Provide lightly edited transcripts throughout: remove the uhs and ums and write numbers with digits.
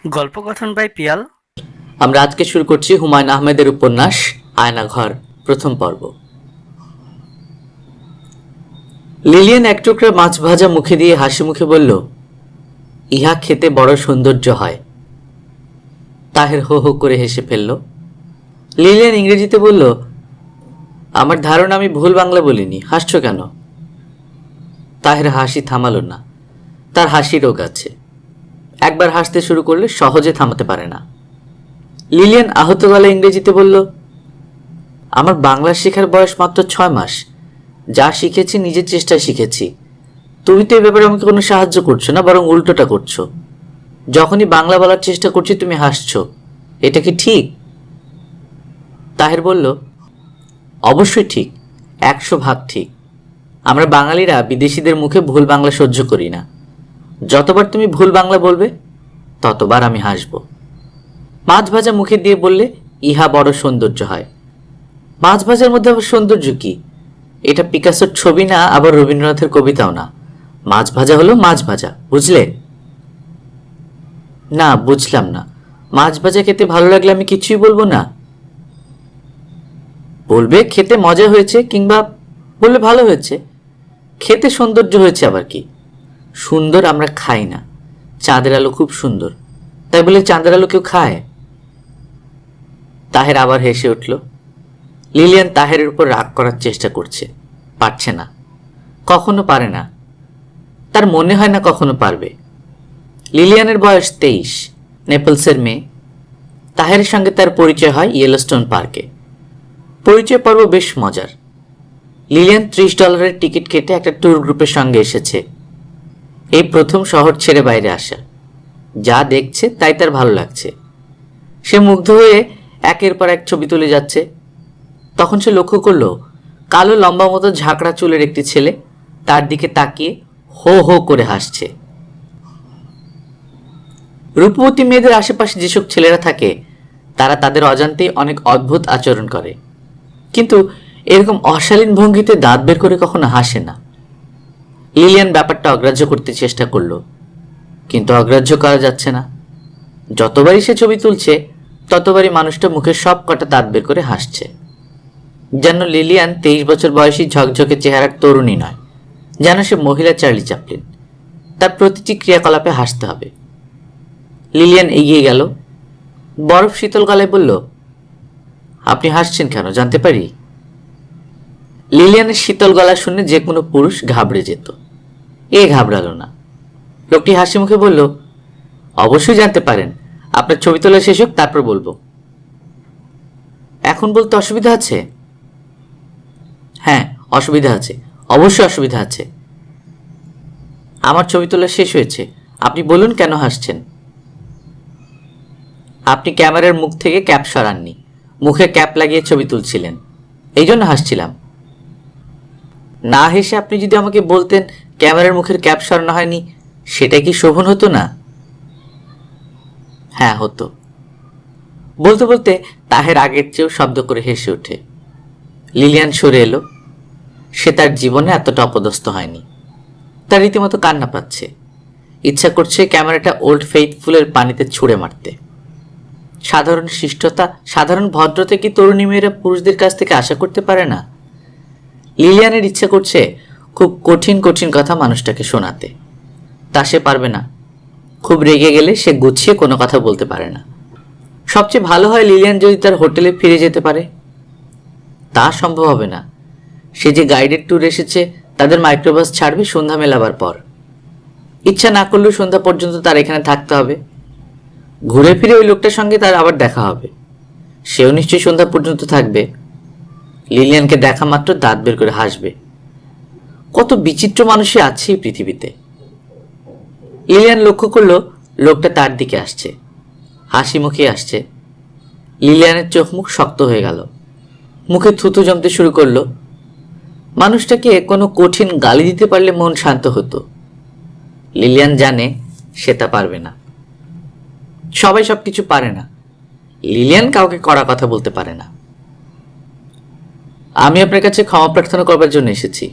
গল্প কথন বাই পিয়াল। আমরা আজকে শুরু করছি হুমায়ুন আহমেদের উপন্যাস আয়নাঘর প্রথম পর্ব। লিলিয়ান এক টুকরা মাছ ভাজা মুখে দিয়ে হাসি মুখে বলল, ইহা খেতে বড় সৌন্দর্য হয়। তাহের হো হো করে হেসে ফেলল। লিলিয়ান ইংরেজিতে বলল, আমার ধারণা আমি ভুল বাংলা বলিনি, হাসছ কেন? তাহের হাসি থামালো না। তার হাসি রোগ আছে, একবার হাসতে শুরু করলে সহজে থামাতে পারে না। লিলিয়ান আহত গলায় ইংরেজিতে বলল, আমার বাংলা শেখার বয়স মাত্র 6 মাস। যা শিখেছি নিজের চেষ্টায় শিখেছি। তুমি তো এই ব্যাপারে আমাকে কোনো সাহায্য করছো না, বরং উল্টোটা করছো। যখনই বাংলা বলার চেষ্টা করছি তুমি হাসছো, এটা কি ঠিক? তাহের বলল, অবশ্যই ঠিক, 100 ভাগ ঠিক। আমরা বাঙালিরা বিদেশিদের মুখে ভুল বাংলা সহ্য করি না। যতবার তুমি ভুল বাংলা বলবে ততবার আমি হাসব। মাছ ভাজা মুখে দিয়ে বললে, ইহা বড় সৌন্দর্য হয়। মাছ ভাজার মধ্যে আবার সৌন্দর্য কি? এটা পিকাসোর ছবি না, আবার রবীন্দ্রনাথের কবিতাও না। মাছ ভাজা হলো মাছ ভাজা, বুঝলে? না, বুঝলাম না। মাছ ভাজা খেতে ভালো লাগলে আমি কিছুই বলবো না? বলবে খেতে মজা হয়েছে, কিংবা বললে ভালো হয়েছে। খেতে সৌন্দর্য হয়েছে আবার কি? সুন্দর আমরা খাই না। চাঁদের আলো খুব সুন্দর, তাই বলে চাঁদের আলো কেউ খায়? তাহের আবার হেসে উঠল। লিলিয়ান তাহেরের উপর রাগ করার চেষ্টা করছে, পারছে না, কখনো পারে না। তার মনে হয় না কখনো পারবে। লিলিয়ানের বয়স 23, নেপলসের মেয়ে। তাহেরের সঙ্গে তার পরিচয় হয় ইয়েলোস্টোন পার্কে। পরিচয় পর্ব বেশ মজার। লিলিয়ান $30 টিকিট কেটে একটা ট্যুর গ্রুপের সঙ্গে এসেছে। এই প্রথম শহর ছেড়ে বাইরে আসা। যা দেখছে তাই তার ভালো লাগছে। সে মুগ্ধ হয়ে একের পর এক ছবি তুলে যাচ্ছে। তখন সে লক্ষ্য করল, কালো লম্বা মতো ঝাঁকড়া চুলের একটি ছেলে তার দিকে তাকিয়ে হো হো করে হাসছে। রূপবতী মেয়েদের আশেপাশে যেসব ছেলেরা থাকে তারা তাদের অজান্তেই অনেক অদ্ভুত আচরণ করে, কিন্তু এরকম অশালীন ভঙ্গিতে দাঁত বের করে কখনো হাসে না। লিলিয়ান ব্যাপারটা অগ্রাহ্য করতে চেষ্টা করলো, কিন্তু অগ্রাহ্য করা যাচ্ছে না। যতবারই সে ছবি তুলছে ততবারই মানুষটা মুখের সব কটা দাঁত বের করে হাসছে। যেন লিলিয়ান 23 বছর বয়সী ঝকঝকে চেহারার তরুণী নয়, যেন সে মহিলা চার্লি চ্যাপলিন। তার প্রতিটি ক্রিয়াকলাপে হাসতে হবে। লিলিয়ান এগিয়ে গেল, বরফ শীতল গলায় বলল, আপনি হাসছেন কেন, জানতে পারি? লিলিয়ানের শীতল গলা শুনে যে কোনো পুরুষ ঘাবড়ে যেত। এ ঘাবড়ালো না। লোকটি হাসি মুখে বলল, অবশ্যই জানতে পারেন, আপনার ছবি তোলা শেষ হোক তারপর বলবো। এখন বলতে অসুবিধা আছে? হ্যাঁ, অসুবিধা আছে, অবশ্যই অসুবিধা আছে। আমার ছবি তোলা শেষ হয়েছে, আপনি বলুন কেন হাসছেন? আপনি ক্যামেরার মুখ থেকে ক্যাপ সরাননি, মুখে ক্যাপ লাগিয়ে ছবি তুলছিলেন, এই জন্য হাসছিলাম। না হেসে আপনি যদি আমাকে বলতেন ক্যামেরার মুখের ক্যাপ সরানো হয়নি, সেটা কি শোভন হতো না? হ্যাঁ, হতো। বলতে বলতে তাহের আগের চেয়েও শব্দ করে হেসে ওঠে। লিলিয়ান সরে এলো। সে তার জীবনে এতটা অপদস্থ হয়নি। তার রীতিমতো কান্না পাচ্ছে। ইচ্ছা করছে ক্যামেরাটা ওল্ড ফেইথফুলের পানিতে ছুঁড়ে মারতে। সাধারণ শিষ্টতা, সাধারণ ভদ্রতা কি তরুণী মেয়েরা পুরুষদের কাছ থেকে আশা করতে পারে না? লিলিয়ানের ইচ্ছা করছে খুব কঠিন কঠিন কথা মানুষটাকে শোনাতে। তা সে পারবে না। খুব রেগে গেলে সে গুছিয়ে কোনো কথা বলতে পারে না। সবচেয়ে ভালো হয় লিলিয়ান যদি তার হোটেলে ফিরে যেতে পারে। তা সম্ভব হবে না। সে যে গাইডেড ট্যুর এসেছে তাদের মাইক্রোবাস ছাড়বে সন্ধ্যা মেলাবার পর। ইচ্ছা না করলেও সন্ধ্যা পর্যন্ত তার এখানে থাকতে হবে। ঘুরে ফিরে ওই লোকটার সঙ্গে তার আবার দেখা হবে। সেও নিশ্চয়ই সন্ধ্যা পর্যন্ত থাকবে। লিলিয়ানকে দেখা মাত্র দাঁত বের করে হাসবে। কত বিচিত্র মানুষই আছে এই পৃথিবীতে। লিলিয়ান লক্ষ্য করলো লোকটা তার দিকে আসছে, হাসি মুখে আসছে। লিলিয়ানের চোখ মুখ শক্ত হয়ে গেল, মুখে থুতু জমতে শুরু করলো। মানুষটাকে কোনো কঠিন গালি দিতে পারলে মন শান্ত হতো। লিলিয়ান জানে সে তা পারবে না। সবাই সবকিছু পারে না। লিলিয়ান কাউকে কড়া কথা বলতে পারে না। আমি আপনার কাছে ক্ষমা প্রার্থনা করবার জন্য এসেছি।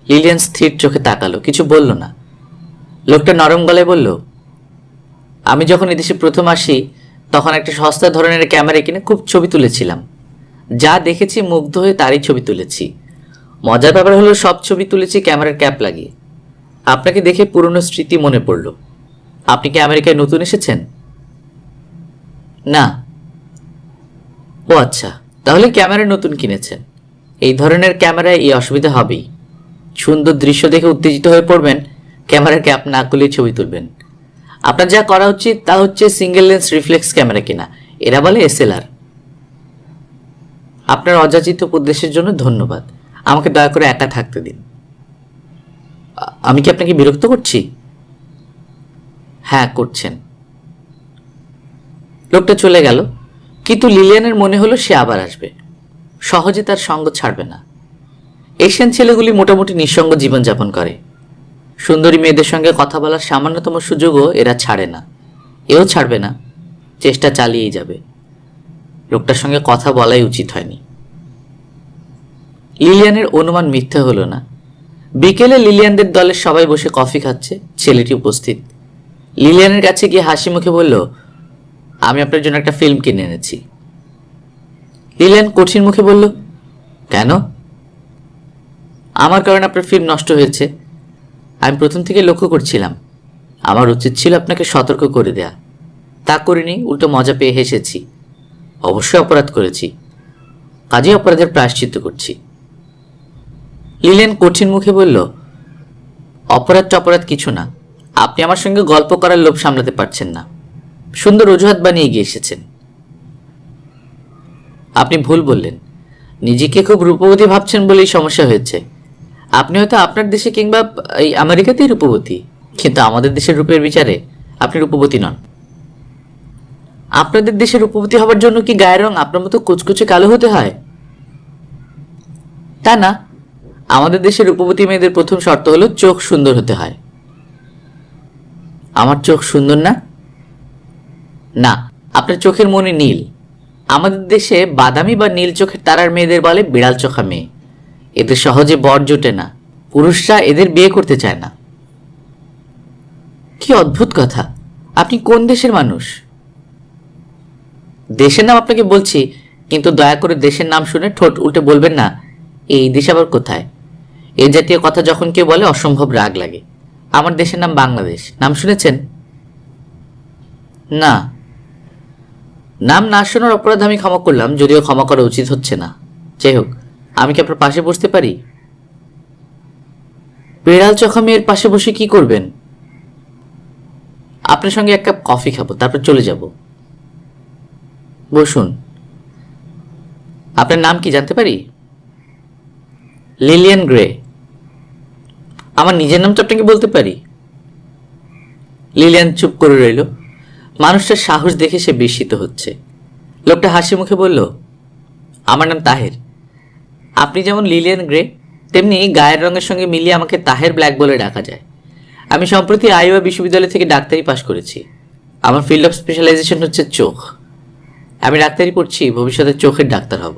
লিলিয়ান স্থির চোখে তাকালো, কিছু বলল না। লোকটা নরম গলায় বলল, আমি যখন এদেশে প্রথম আসি তখন একটা সস্তা ধরনের ক্যামেরা কিনে খুব ছবি তুলেছিলাম। যা দেখেছি মুগ্ধ হয়ে তারই ছবি তুলেছি। মজার ব্যাপার হলো সব ছবি তুলেছি ক্যামেরার ক্যাপ লাগিয়ে। আপনাকে দেখে পুরনো স্মৃতি মনে পড়ল। আপনি কি আমেরিকায় নতুন এসেছেন? না। ও আচ্ছা, তাহলে ক্যামেরা নতুন কিনেছেন। এই ধরনের ক্যামেরায় এই অসুবিধা হবেই। সুন্দর দৃশ্য দেখে উত্তেজিত হয়ে পড়বেন, ক্যামেরার ক্যাপ না খুলে ছবি তুলবেন। আপনার যা করা উচিত তা হচ্ছে সিঙ্গেল লেন্স রিফ্লেক্স ক্যামেরা কেনা। এরা বলে এসএলআর। আপনার অযাচিত উপদেশের জন্য ধন্যবাদ। আমাকে দয়া করে একা থাকতে দিন। আমি কি আপনাকে বিরক্ত করছি? হ্যাঁ, করছেন। লোকটা চলে গেল, কিন্তু লিলিয়ানের মনে হলো সে আবার আসবে। সহজে তার সঙ্গ ছাড়বে না। এশিয়ান ছেলেগুলি মোটামুটি নিঃসঙ্গ জীবনযাপন করে। সুন্দরী মেয়েদের সঙ্গে কথা বলার সামান্যতম সুযোগও এরা ছাড়ে না। এও ছাড়বে না, চেষ্টা চালিয়েই যাবে। লোকটার সঙ্গে কথা বলাই উচিত হয়নি। লিলিয়ানের অনুমান মিথ্যে হলো না। বিকেলে লিলিয়ানদের দলের সবাই বসে কফি খাচ্ছে, ছেলেটি উপস্থিত। লিলিয়ানের কাছে গিয়ে হাসি মুখে বলল, আমি আপনার জন্য একটা ফিল্ম কিনে এনেছি। লিলিয়ান কঠিন মুখে বলল, কেন? আমার কারণে আপনার ফিল্ম নষ্ট হয়েছে। আমি প্রথম থেকে লক্ষ্য করছিলাম। আমার উচিত ছিল আপনাকে সতর্ক করে দেয়া। তা করিনি, উল্টো মজা পেয়ে হেসেছি। অবশ্যই অপরাধ করেছি, কাজেই অপরাধের প্রায়শ্চিত্ত করছি। লিলিয়ান কঠিন মুখে বলল, অপরাধ কিছু না। আপনি আমার সঙ্গে গল্প করার লোভ সামলাতে পারছেন না। সুন্দর অজুহাত বানিয়ে গিয়ে এসেছেন। আপনি ভুল বললেন। নিজেকে খুব রূপবতী ভাবছেন বলেই সমস্যা হয়েছে। আপনি হয়তো আপনার দেশে কিংবা এই আমেরিকাতেই রূপবতী, কিন্তু আমাদের দেশের রূপের বিচারে আপনি রূপবতী নন। আপনাদের দেশে রূপবতী হবার জন্য কি গায়ের রং আপনার মতো কুচকুচে কালো হতে হয়? তা না, আমাদের দেশের রূপবতী মেয়েদের প্রথম শর্ত হলো চোখ সুন্দর হতে হয়। আমার চোখ সুন্দর না? না, আপনার চোখের মনে নীল। আমাদের দেশে বাদামি বা নীল চোখের তারার মেয়েদের বলে বিড়াল চোখা মেয়ে। এদের সহজে বর জোটে না, পুরুষরা এদের বিয়ে করতে চায় না। কি অদ্ভুত কথা! আপনি কোন দেশের মানুষ? দেশের নাম আপনাকে বলছি, কিন্তু দয়া করে দেশের নাম শুনে ঠোঁট উল্টে বলবেন না, এই দেশ আবার কোথায়। এই জাতীয় কথা যখন কেউ বলে অসম্ভব রাগ লাগে। আমার দেশের নাম বাংলাদেশ। নাম শুনেছেন? না। নাম না শোনার অপরাধ আমি ক্ষমা করলাম, যদিও ক্ষমা করা উচিত হচ্ছে না। যাই হোক, আমি কি আপনার পাশে বসতে পারি? বিড়াল চোখা মেয়ের পাশে বসে কি করবেন? আপনার সঙ্গে এক কাপ কফি খাবো, তারপর চলে যাব। বসুন। আপনার নাম কি জানতে পারি? Lilian grey. আমার নিজের নাম তো আপনাকে বলতে পারি। লিলিয়ান চুপ করে রইল। মানুষটার সাহস দেখে সে বিস্মিত হচ্ছে। লোকটা হাসি মুখে বলল, আমার নাম তাহের। আপনি যেমন লিলিয়ান গ্রে, তেমনি গায়ের রঙের সঙ্গে মিলিয়ে আমাকে তাহের ব্ল্যাক বলে ডাকা যায়। আমি সম্প্রতি আইওয়া বিশ্ববিদ্যালয় থেকে ডাক্তারি পাশ করেছি। আমার ফিল্ড অফ স্পেশালাইজেশন হচ্ছে চোখ। আমি ডাক্তারি পড়ছি, ভবিষ্যতে চোখের ডাক্তার হব।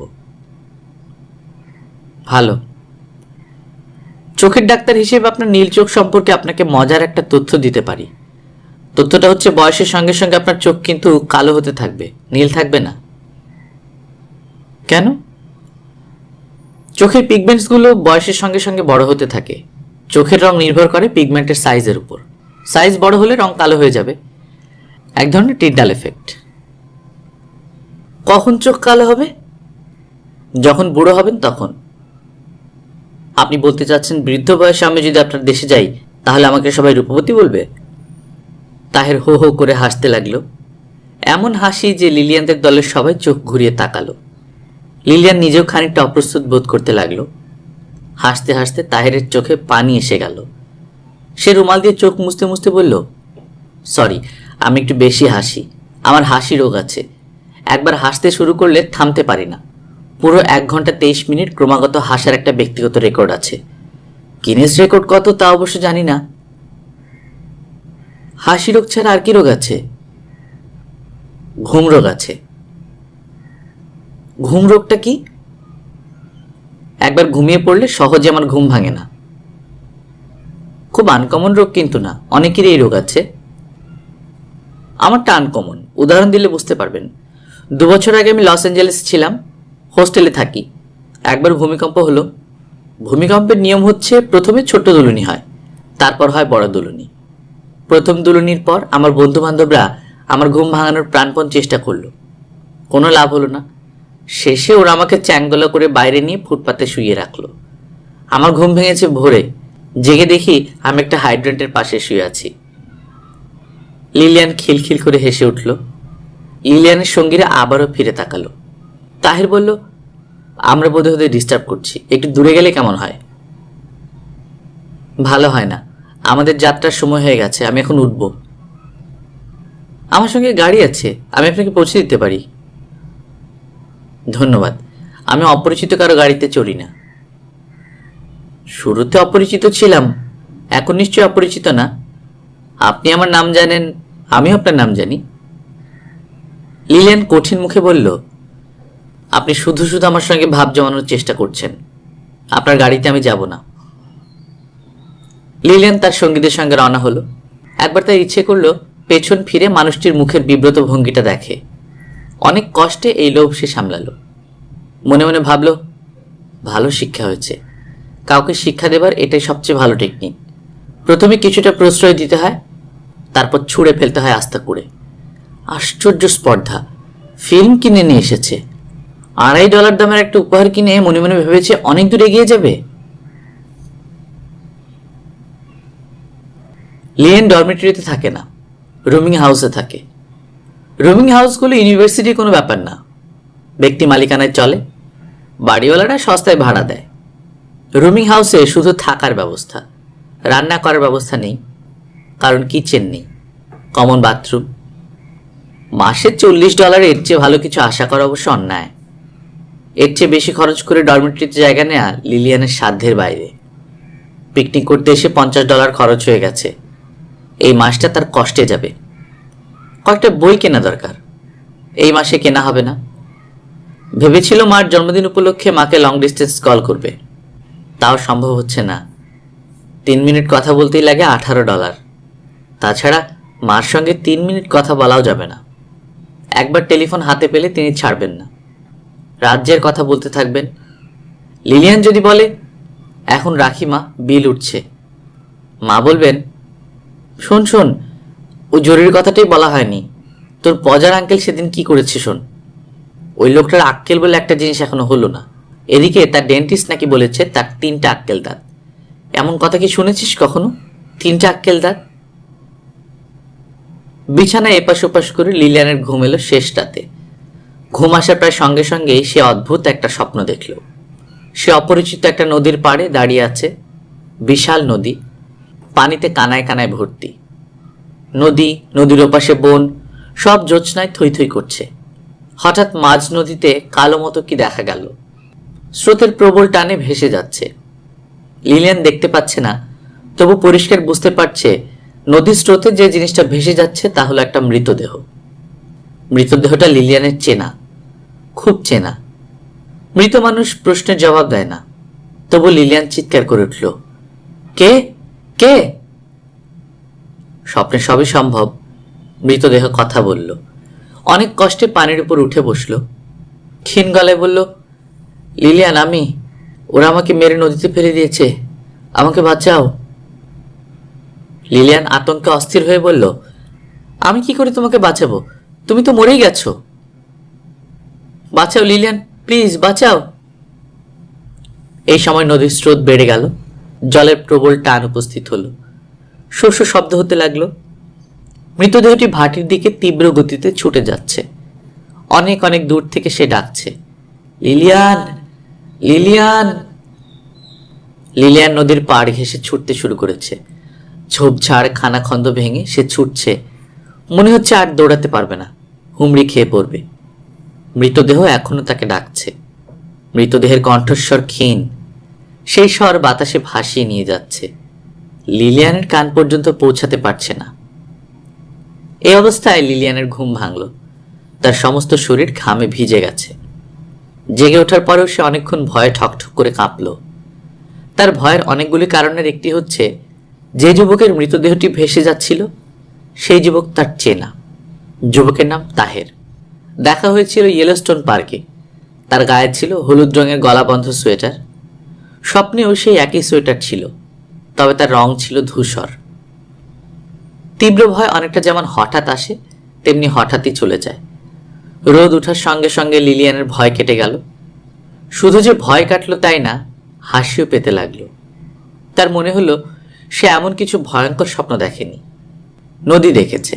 ভালো। চোখের ডাক্তার হিসেবে আপনার নীল চোখ সম্পর্কে আপনাকে মজার একটা তথ্য দিতে পারি। তথ্যটা হচ্ছে বয়সের সঙ্গে সঙ্গে আপনার চোখ কিন্তু কালো হতে থাকবে, নীল থাকবে না। কেন? চোখের পিগমেন্টসগুলো বয়সের সঙ্গে সঙ্গে বড় হতে থাকে। চোখের রং নির্ভর করে পিগমেন্টের সাইজের উপর। সাইজ বড় হলে রং কালো হয়ে যাবে, এক ধরনের টিন্ডাল এফেক্ট। কখন চোখ কালো হবে? যখন বুড়ো হবেন তখন। আপনি বলতে চাচ্ছেন বৃদ্ধ বয়সে আমি যদি আপনার দেশে যাই তাহলে আমাকে সবাই রূপবতী বলবে? তাহের হো হো করে হাসতে লাগলো, এমন হাসি যে লিলিয়ানদের দলের সবাই চোখ ঘুরিয়ে তাকালো। লিলিয়ান নিজেও খানিকটা অপ্রস্তুত বোধ করতে লাগলো। হাসতে হাসতে তাহেরের চোখে পানি এসে গেল। সে রুমাল দিয়ে চোখ মুছতে মুছতে বলল, সরি, আমি একটু বেশি হাসি। আমার হাসি রোগ আছে। একবার হাসতে শুরু করলে থামতে পারি না। পুরো 1 ঘন্টা 23 মিনিট ক্রমাগত হাসার একটা ব্যক্তিগত রেকর্ড আছে। গিনেস রেকর্ড কত তা অবশ্য জানি না। হাসি রোগ ছাড়া আর কি রোগ আছে? ঘুম রোগ আছে। ঘুম রোগটা কি? একবার ঘুমিয়ে পড়লে সহজে আমার ঘুম ভাঙে না। খুব আনকমন রোগ কিন্তু না, অনেকেরই এই রোগ আছে। আমারটা আনকমন, উদাহরণ দিলে বুঝতে পারবেন। 2 বছর আগে আমি লস অ্যাঞ্জেলেস ছিলাম, হোস্টেলে থাকি। একবার ভূমিকম্প হলো। ভূমিকম্পের নিয়ম হচ্ছে প্রথমে ছোট্ট দুলুনি হয়, তারপর হয় বড় দুলুনি। প্রথম দুলুনির পর আমার বন্ধু বান্ধবরা আমার ঘুম ভাঙানোর প্রাণপণ চেষ্টা করলো, কোনো লাভ হলো না। শেষে ওরা আমাকে চ্যাংদোলা করে বাইরে নিয়ে ফুটপাতে শুইয়ে রাখলো। আমার ঘুম ভেঙেছে ভোরে, জেগে দেখি আমি একটা হাইড্রেন্টের পাশে শুয়ে আছি। লিলিয়ান খিলখিল করে হেসে উঠল। লিলিয়ানের সঙ্গীরা আবারও ফিরে তাকালো। তাহের বলল, আমরা বোধহয় ওদের ডিস্টার্ব করছি, একটু দূরে গেলে কেমন হয়? ভালো হয় না, আমাদের যাত্রার সময় হয়ে গেছে, আমি এখন উঠব। আমার সঙ্গে গাড়ি আছে, আমি আপনাকে পৌঁছে দিতে পারি। ধন্যবাদ, আমি অপরিচিত কারো গাড়িতে চড়ি না। শুরুতে অপরিচিত ছিলাম, এখন নিশ্চয়ই অপরিচিত না। আপনি আমার নাম জানেন, আমিও আপনার নাম জানি। লিলিয়ান কঠিন মুখে বলল, আপনি শুধু শুধু আমার সঙ্গে ভাব জমানোর চেষ্টা করছেন। আপনার গাড়িতে আমি যাব না। লিলিয়ান তার সঙ্গীদের সঙ্গে রওনা হলো। একবার তার ইচ্ছে করলো পেছন ফিরে মানুষটির মুখের বিব্রত ভঙ্গিটা দেখে। অনেক কষ্টে এই লোভ সে সামলালো। মনে মনে ভাবলো, ভালো শিক্ষা হয়েছে। কাউকে শিক্ষা দেবার এটাই সবচেয়ে ভালো টেকনিক। প্রথমে কিছুটা প্রশ্রয় দিতে হয়, তারপর ছুঁড়ে ফেলতে হয় আস্থা করে। আশ্চর্য স্পর্ধা! ফিল্ম কিনে নিয়ে এসেছে, $2.5 দামের একটা উপহার কিনে মনে মনে ভেবেছে অনেক দূর এগিয়ে যাবে। লিলিয়ান ডরমিটরিতে থাকে না, রুমিং হাউসে থাকে। রুমিং হাউসগুলো ইউনিভার্সিটির কোনো ব্যাপার না, ব্যক্তি মালিকানায় চলে। বাড়িওয়ালারা সস্তায় ভাড়া দেয়। রুমিং হাউসে শুধু থাকার ব্যবস্থা, রান্না করার ব্যবস্থা নেই, কারণ কিচেন নেই, কমন বাথরুম। মাসে $40 এর চেয়ে ভালো কিছু আশা করা অবশ্য অন্যায়। এর চেয়ে বেশি খরচ করে ডরমিটরিতে জায়গা নেওয়া লিলিয়ানের সাধ্যের বাইরে। পিকনিক করতে এসে $50 খরচ হয়ে গেছে। এই মাসটা তার কষ্টে যাবে। কয়েকটা বই কেনা দরকার, এই মাসে কেনা হবে না। ভেবেছিল মার জন্মদিন উপলক্ষে মাকে লং ডিস্টেন্স কল করবে, তাও সম্ভব হচ্ছে না। 3 মিনিট কথা বলতেই লাগে $18। তাছাড়া মার সঙ্গে 3 মিনিট কথা বলাও যাবে না। একবার টেলিফোন হাতে পেলে তিনি ছাড়বেন না, রাজ্যের কথা বলতে থাকবেন। লিলিয়ান যদি বলে, এখন রাখি মা, বিল উঠছে, মা বলবেন, শোন শোন, ওই জরুরি কথাটাই বলা হয়নি, তোর পজার আঙ্কেল সেদিন কি করেছে শোন। ওই লোকটার আক্কেল বলে একটা জিনিস এখনো হলো না। এদিকে তার ডেন্টিস্ট নাকি বলেছে তার 3টা আক্কেল দাঁত। এমন কথা কি শুনেছিস কখনো? 3টা আক্কেল দাঁত। বিছানায় এপাশ ওপাশ করে লিলিয়ানের ঘুম এলো শেষ রাতে। ঘুম আসার প্রায় সঙ্গে সঙ্গেই সে অদ্ভুত একটা স্বপ্ন দেখল। সে অপরিচিত একটা নদীর পাড়ে দাঁড়িয়ে আছে। বিশাল নদী, পানিতে কানায় কানায় ভর্তি। নদী, নদীর ওপাশে বন, সব জ্যোৎস্নায় থই থই করছে। হঠাৎ মাঝ নদীতে কালো মতো কি দেখা গেল, স্রোতের প্রবল টানে ভেসে যাচ্ছে। লিলিয়ান দেখতে পাচ্ছে না, তবু পরিষ্কার বুঝতে পারছে নদীর স্রোতে যে জিনিসটা ভেসে যাচ্ছে তা হলো একটা মৃতদেহ। মৃতদেহটা লিলিয়ানের চেনা, খুব চেনা। মৃত মানুষ প্রশ্নের জবাব দেয় না, তবু লিলিয়ান চিৎকার করে উঠল, কে কে? স্বপ্নে সবই সম্ভব। মৃতদেহ কথা বলল, অনেক কষ্টে পানির উপর উঠে বসল। ক্ষীণ গলায় বলল, লিলিয়ান আমি, ওরা আমাকে মেরে নদীতে ফেলে দিয়েছে, আমাকে বাঁচাও। লিলিয়ান আতঙ্কে অস্থির হয়ে বলল, আমি কি করে তোমাকে বাঁচাবো? তুমি তো মরেই গেছো। বাঁচাও লিলিয়ান, প্লিজ বাঁচাও। এই সময় নদীর স্রোত বেড়ে গেল, জলের প্রবল টান উপস্থিত হলো। শোষ শব্দ হতে লাগলো। মৃতদেহটি ভাটির দিকে তীব্র গতিতে ছুটে যাচ্ছে। অনেক অনেক দূর থেকে সে ডাকছে, লিলিয়ান লিলিয়ান। লিলিয়ান নদীর পাড় ঘেঁষে ছুটতে শুরু করেছে। ঝোপঝাড় খানাখন্দ ভেঙে সে ছুটছে। মনে হচ্ছে আর দৌড়াতে পারবে না, হুমড়ি খেয়ে পড়বে। মৃতদেহ এখনো তাকে ডাকছে। মৃতদেহের কণ্ঠস্বর ক্ষীণ, সেই স্বর বাতাসে ভাসিয়ে নিয়ে যাচ্ছে। লিলিয়ানের কান পর্যন্ত পৌঁছাতে পারছে না। এই অবস্থায় লিলিয়ানের ঘুম ভাঙল। তার সমস্ত শরীর ঘামে ভিজে গেছে। জেগে ওঠার পরেও সে অনেকক্ষণ ভয়ে ঠকঠক করে কাঁপল। তার ভয়ের অনেকগুলি কারণের একটি হচ্ছে, যে যুবকের মৃতদেহটি ভেসে যাচ্ছিল সেই যুবক তার চেনা। যুবকের নাম তাহের। দেখা হয়েছিল ইয়েলোস্টোন পার্কে। তার গায়ে ছিল হলুদ রঙের গলাবন্ধ সোয়েটার। স্বপ্নেও সেই একই সোয়েটার ছিল, তবে তার রং ছিল ধূসর। তীব্র ভয় অনেকটা যেমন হঠাৎ আসে তেমনি হঠাৎই চলে যায়। রোদ ওঠার সঙ্গে সঙ্গে লিলিয়ানের ভয় কেটে গেল। শুধু যে ভয় কাটলো তাই না, হাসিও পেতে লাগলো। তার মনে হলো সে এমন কিছু ভয়ঙ্কর স্বপ্ন দেখেনি। নদী দেখেছে।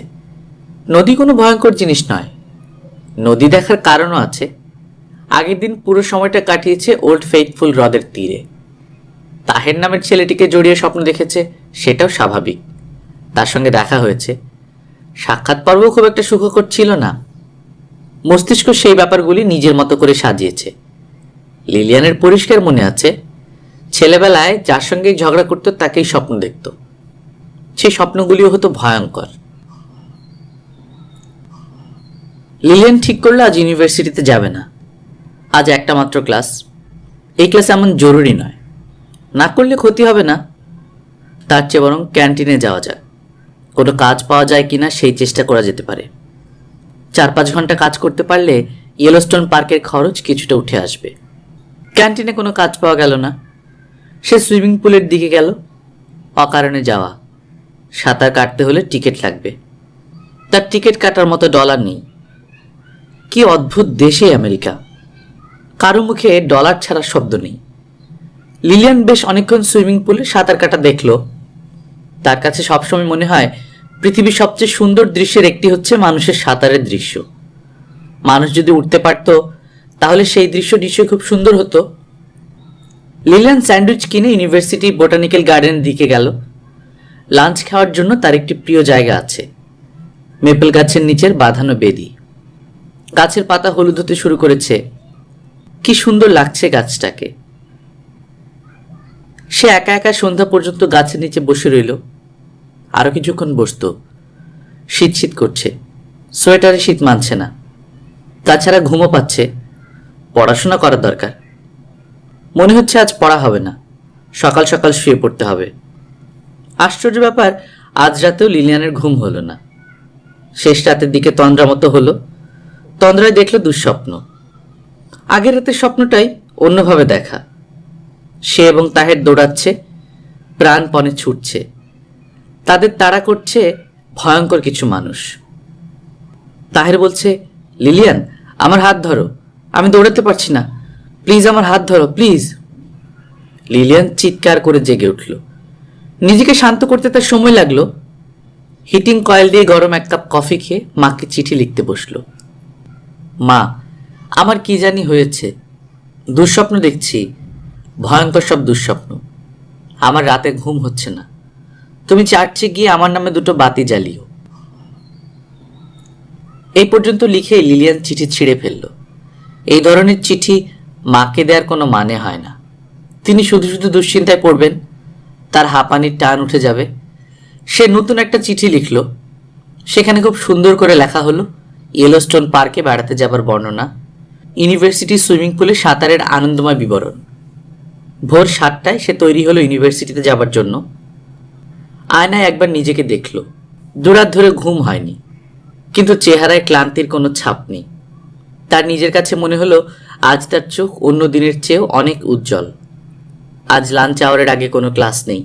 নদী কোনো ভয়ঙ্কর জিনিস নয়। নদী দেখার কারণও আছে। আগের দিন পুরো সময়টা কাটিয়েছে ওল্ড ফেইথফুল হ্রদের তীরে। তাহের নামের ছেলেটিকে জড়িয়ে স্বপ্ন দেখেছে, সেটাও স্বাভাবিক। তার সঙ্গে দেখা হয়েছে। সাক্ষাৎ পর্ব খুব একটা সুখকর ছিল না। মস্তিষ্ক সেই ব্যাপারগুলি নিজের মতো করে সাজিয়েছে। লিলিয়ানের পরিষ্কার মনে আছে, ছেলেবেলায় যার সঙ্গে ঝগড়া করত তাকেই স্বপ্ন দেখত। সেই স্বপ্নগুলিও হতো ভয়ঙ্কর। লিলিয়ান ঠিক করলো আজ ইউনিভার্সিটিতে যাবে না। আজ একটা মাত্র ক্লাস। এই ক্লাস এমন জরুরি নয়, না করলে ক্ষতি হবে না। তার চেয়ে বরং ক্যান্টিনে যাওয়া যাক। কোনো কাজ পাওয়া যায় কিনা সেই চেষ্টা করা যেতে পারে। 4-5 ঘন্টা কাজ করতে পারলে ইয়েলোস্টোন পার্কের খরচ কিছুটা উঠে আসবে। ক্যান্টিনে কোনো কাজ পাওয়া গেল না। সে সুইমিং পুলের দিকে গেল। অকারণে যাওয়া। সাঁতার কাটতে হলে টিকিট লাগবে। তার টিকিট কাটার মতো ডলার নেই। কি অদ্ভুত দেশে আমেরিকা! কারো মুখে ডলার ছাড়া শব্দ নেই। লিলিয়ান বেশ অনেকক্ষণ সুইমিং পুলে সাঁতার কাটা দেখল। তার কাছে সবসময় মনে হয় পৃথিবীর সবচেয়ে সুন্দর দৃশ্যের একটি হচ্ছে মানুষের সাঁতারের দৃশ্য। মানুষ যদি উঠতে পারত তাহলে সেই দৃশ্য নিশ্চয়ই খুব সুন্দর হতো। লিলিয়ান স্যান্ডউইচ কিনে ইউনিভার্সিটি বোটানিক্যাল গার্ডেনের দিকে গেল। লাঞ্চ খাওয়ার জন্য তার একটি প্রিয় জায়গা আছে, মেপল গাছের নিচের বাঁধানো বেদি। গাছের পাতা হলুদ হতে শুরু করেছে। কি সুন্দর লাগছে গাছটাকে। সে একা একা সন্ধ্যা পর্যন্ত গাছের নিচে বসে রইল। আরো কিছুক্ষণ বসত। শীত শীত করছে। সোয়েটারে শীত মানছে না। তাছাড়া ঘুমও পাচ্ছে। পড়াশোনা করার দরকার। মনে হচ্ছে আজ পড়া হবে না, সকাল সকাল শুয়ে পড়তে হবে। আশ্চর্য ব্যাপার, আজ রাতেও লিলিয়ানের ঘুম হলো না। শেষ রাতের দিকে তন্দ্রা মতো হলো। তন্দ্রায় দেখল দুঃস্বপ্ন। আগের রাতের স্বপ্নটাই অন্যভাবে দেখা। সে এবং তাহের দৌড়াচ্ছে, প্রাণপণে ছুটছে। তাদের তাড়া করছে ভয়ঙ্কর কিছু মানুষ। তাহের বলছে, লিলিয়ান আমার হাত ধরো, আমি দৌড়াতে পারছি না, প্লিজ আমার হাত ধরো প্লিজ। লিলিয়ান চিৎকার করে জেগে উঠল। নিজেকে শান্ত করতে তার সময় লাগলো। হিটিং কয়েল দিয়ে গরম 1 কাপ কফি খেয়ে মাকে চিঠি লিখতে বসলো। মা, আমার কি জানি হয়েছে। দুঃস্বপ্ন দেখছি, ভয়ঙ্কর সব দুঃস্বপ্ন। আমার রাতে ঘুম হচ্ছে না। তুমি চার্চে গিয়ে আমার নামে 2টো বাতি জ্বালিও। এই পর্যন্ত লিখে লিলিয়ান চিঠি ছিঁড়ে ফেলল। এই ধরনের চিঠি মাকে দেওয়ার কোনো মানে হয় না। তিনি শুধু শুধু দুশ্চিন্তায় পড়বেন, তার হাঁপানির টান উঠে যাবে। সে নতুন একটা চিঠি লিখল। সেখানে খুব সুন্দর করে লেখা হলো ইয়েলোস্টোন পার্কে বেড়াতে যাবার বর্ণনা, ইউনিভার্সিটি সুইমিং পুলে সাঁতারের আনন্দময় বিবরণ। ভোর 7টায় সে তৈরি হলো ইউনিভার্সিটিতে যাবার জন্য। আয়নায় একবার নিজেকে দেখল। 2 রাত ধরে ঘুম হয়নি, কিন্তু চেহারায় ক্লান্তির কোনো ছাপ নেই। তার নিজের কাছে মনে হলো আজ তার চোখ অন্য দিনের চেয়েও অনেক উজ্জ্বল। আজ লাঞ্চ আওয়ারের আগে কোনো ক্লাস নেই,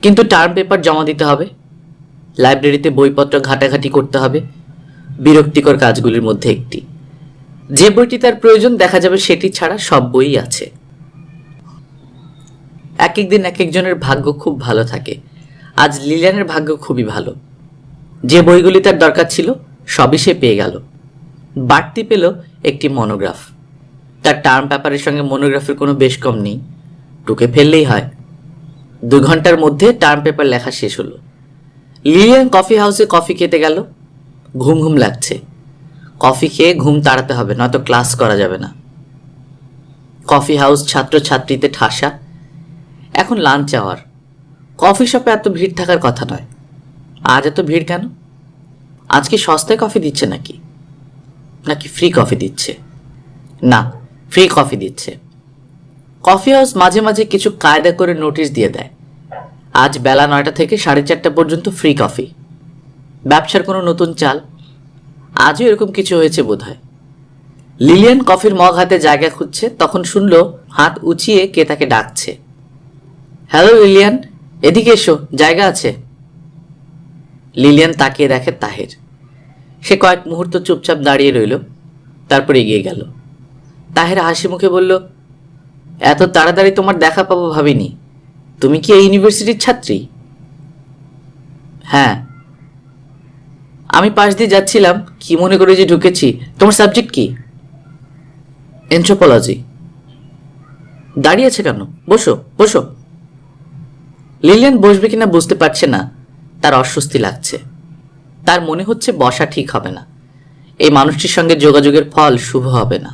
কিন্তু টার্ম পেপার জমা দিতে হবে। লাইব্রেরিতে বইপত্র ঘাটাঘাটি করতে হবে। বিরক্তিকর কাজগুলির মধ্যে একটি। যে বইটি তার প্রয়োজন দেখা যাবে সেটি ছাড়া সব বই আছে। এক একদিন এক একজনের ভাগ্য খুব ভালো থাকে। আজ লিলিয়ানের ভাগ্য খুবই ভালো। যে বইগুলি তার দরকার ছিল সবই সে পেয়ে গেল। বাড়তি পেল একটি মনোগ্রাফ। তার টার্ম পেপারের সঙ্গে মনোগ্রাফের কোনো বেশ কম নেই, টুকে ফেললেই হয়। 2 ঘন্টার মধ্যে টার্ম পেপার লেখা শেষ হলো। লিলিয়ান কফি হাউসে কফি খেতে গেল। ঘুম ঘুম লাগছে। কফি খেয়ে ঘুম তাড়াতে হবে, নয়তো ক্লাস করা যাবে না। কফি হাউস ছাত্রছাত্রীতে ঠাসা। এখন লাঞ্চ আওয়ার। কফি শপে এত ভিড় থাকার কথা নয়। আজ এত ভিড় কেন? আজ কি সস্তায় কফি দিচ্ছে নাকি ফ্রি কফি দিচ্ছে? না, ফ্রি কফি দিচ্ছে। কফি হাউস মাঝে মাঝে কিছু কায়দা করে নোটিশ দিয়ে দেয়, আজ বেলা 9টা থেকে 4:30 পর্যন্ত ফ্রি কফি। ব্যবসার কোনো নতুন চাল। আজও এরকম কিছু হয়েছে বোধহয়। লিলিয়ান কফির মগ হাতে জায়গা খুঁজছে, তখন শুনল হাত উঁচিয়ে কে তাকে ডাকছে। হ্যালো লিলিয়ান, এদিকে এসো, জায়গা আছে। লিলিয়ান তাকিয়ে দেখে তাহের। সে কয়েক মুহূর্ত চুপচাপ দাঁড়িয়ে রইল, তারপর এগিয়ে গেল। তাহের হাসি মুখে বলল, এত তাড়াতাড়ি তোমার দেখা পাবো ভাবিনি। তুমি কি এই ইউনিভার্সিটির ছাত্রী? হ্যাঁ। আমি পাশ দিয়ে যাচ্ছিলাম, কি মনে করে যে ঢুকেছি। তোমার সাবজেক্ট কি? এনথ্রোপোলজি। দাঁড়িয়ে আছে কেন? বসো বসো। লিলিয়ান বসবে কিনা বুঝতে পারছে না, তার অস্বস্তি লাগছে। তার মনে হচ্ছে বসা ঠিক হবে না, এই মানুষটির সঙ্গে যোগাযোগের ফল শুভ হবে না।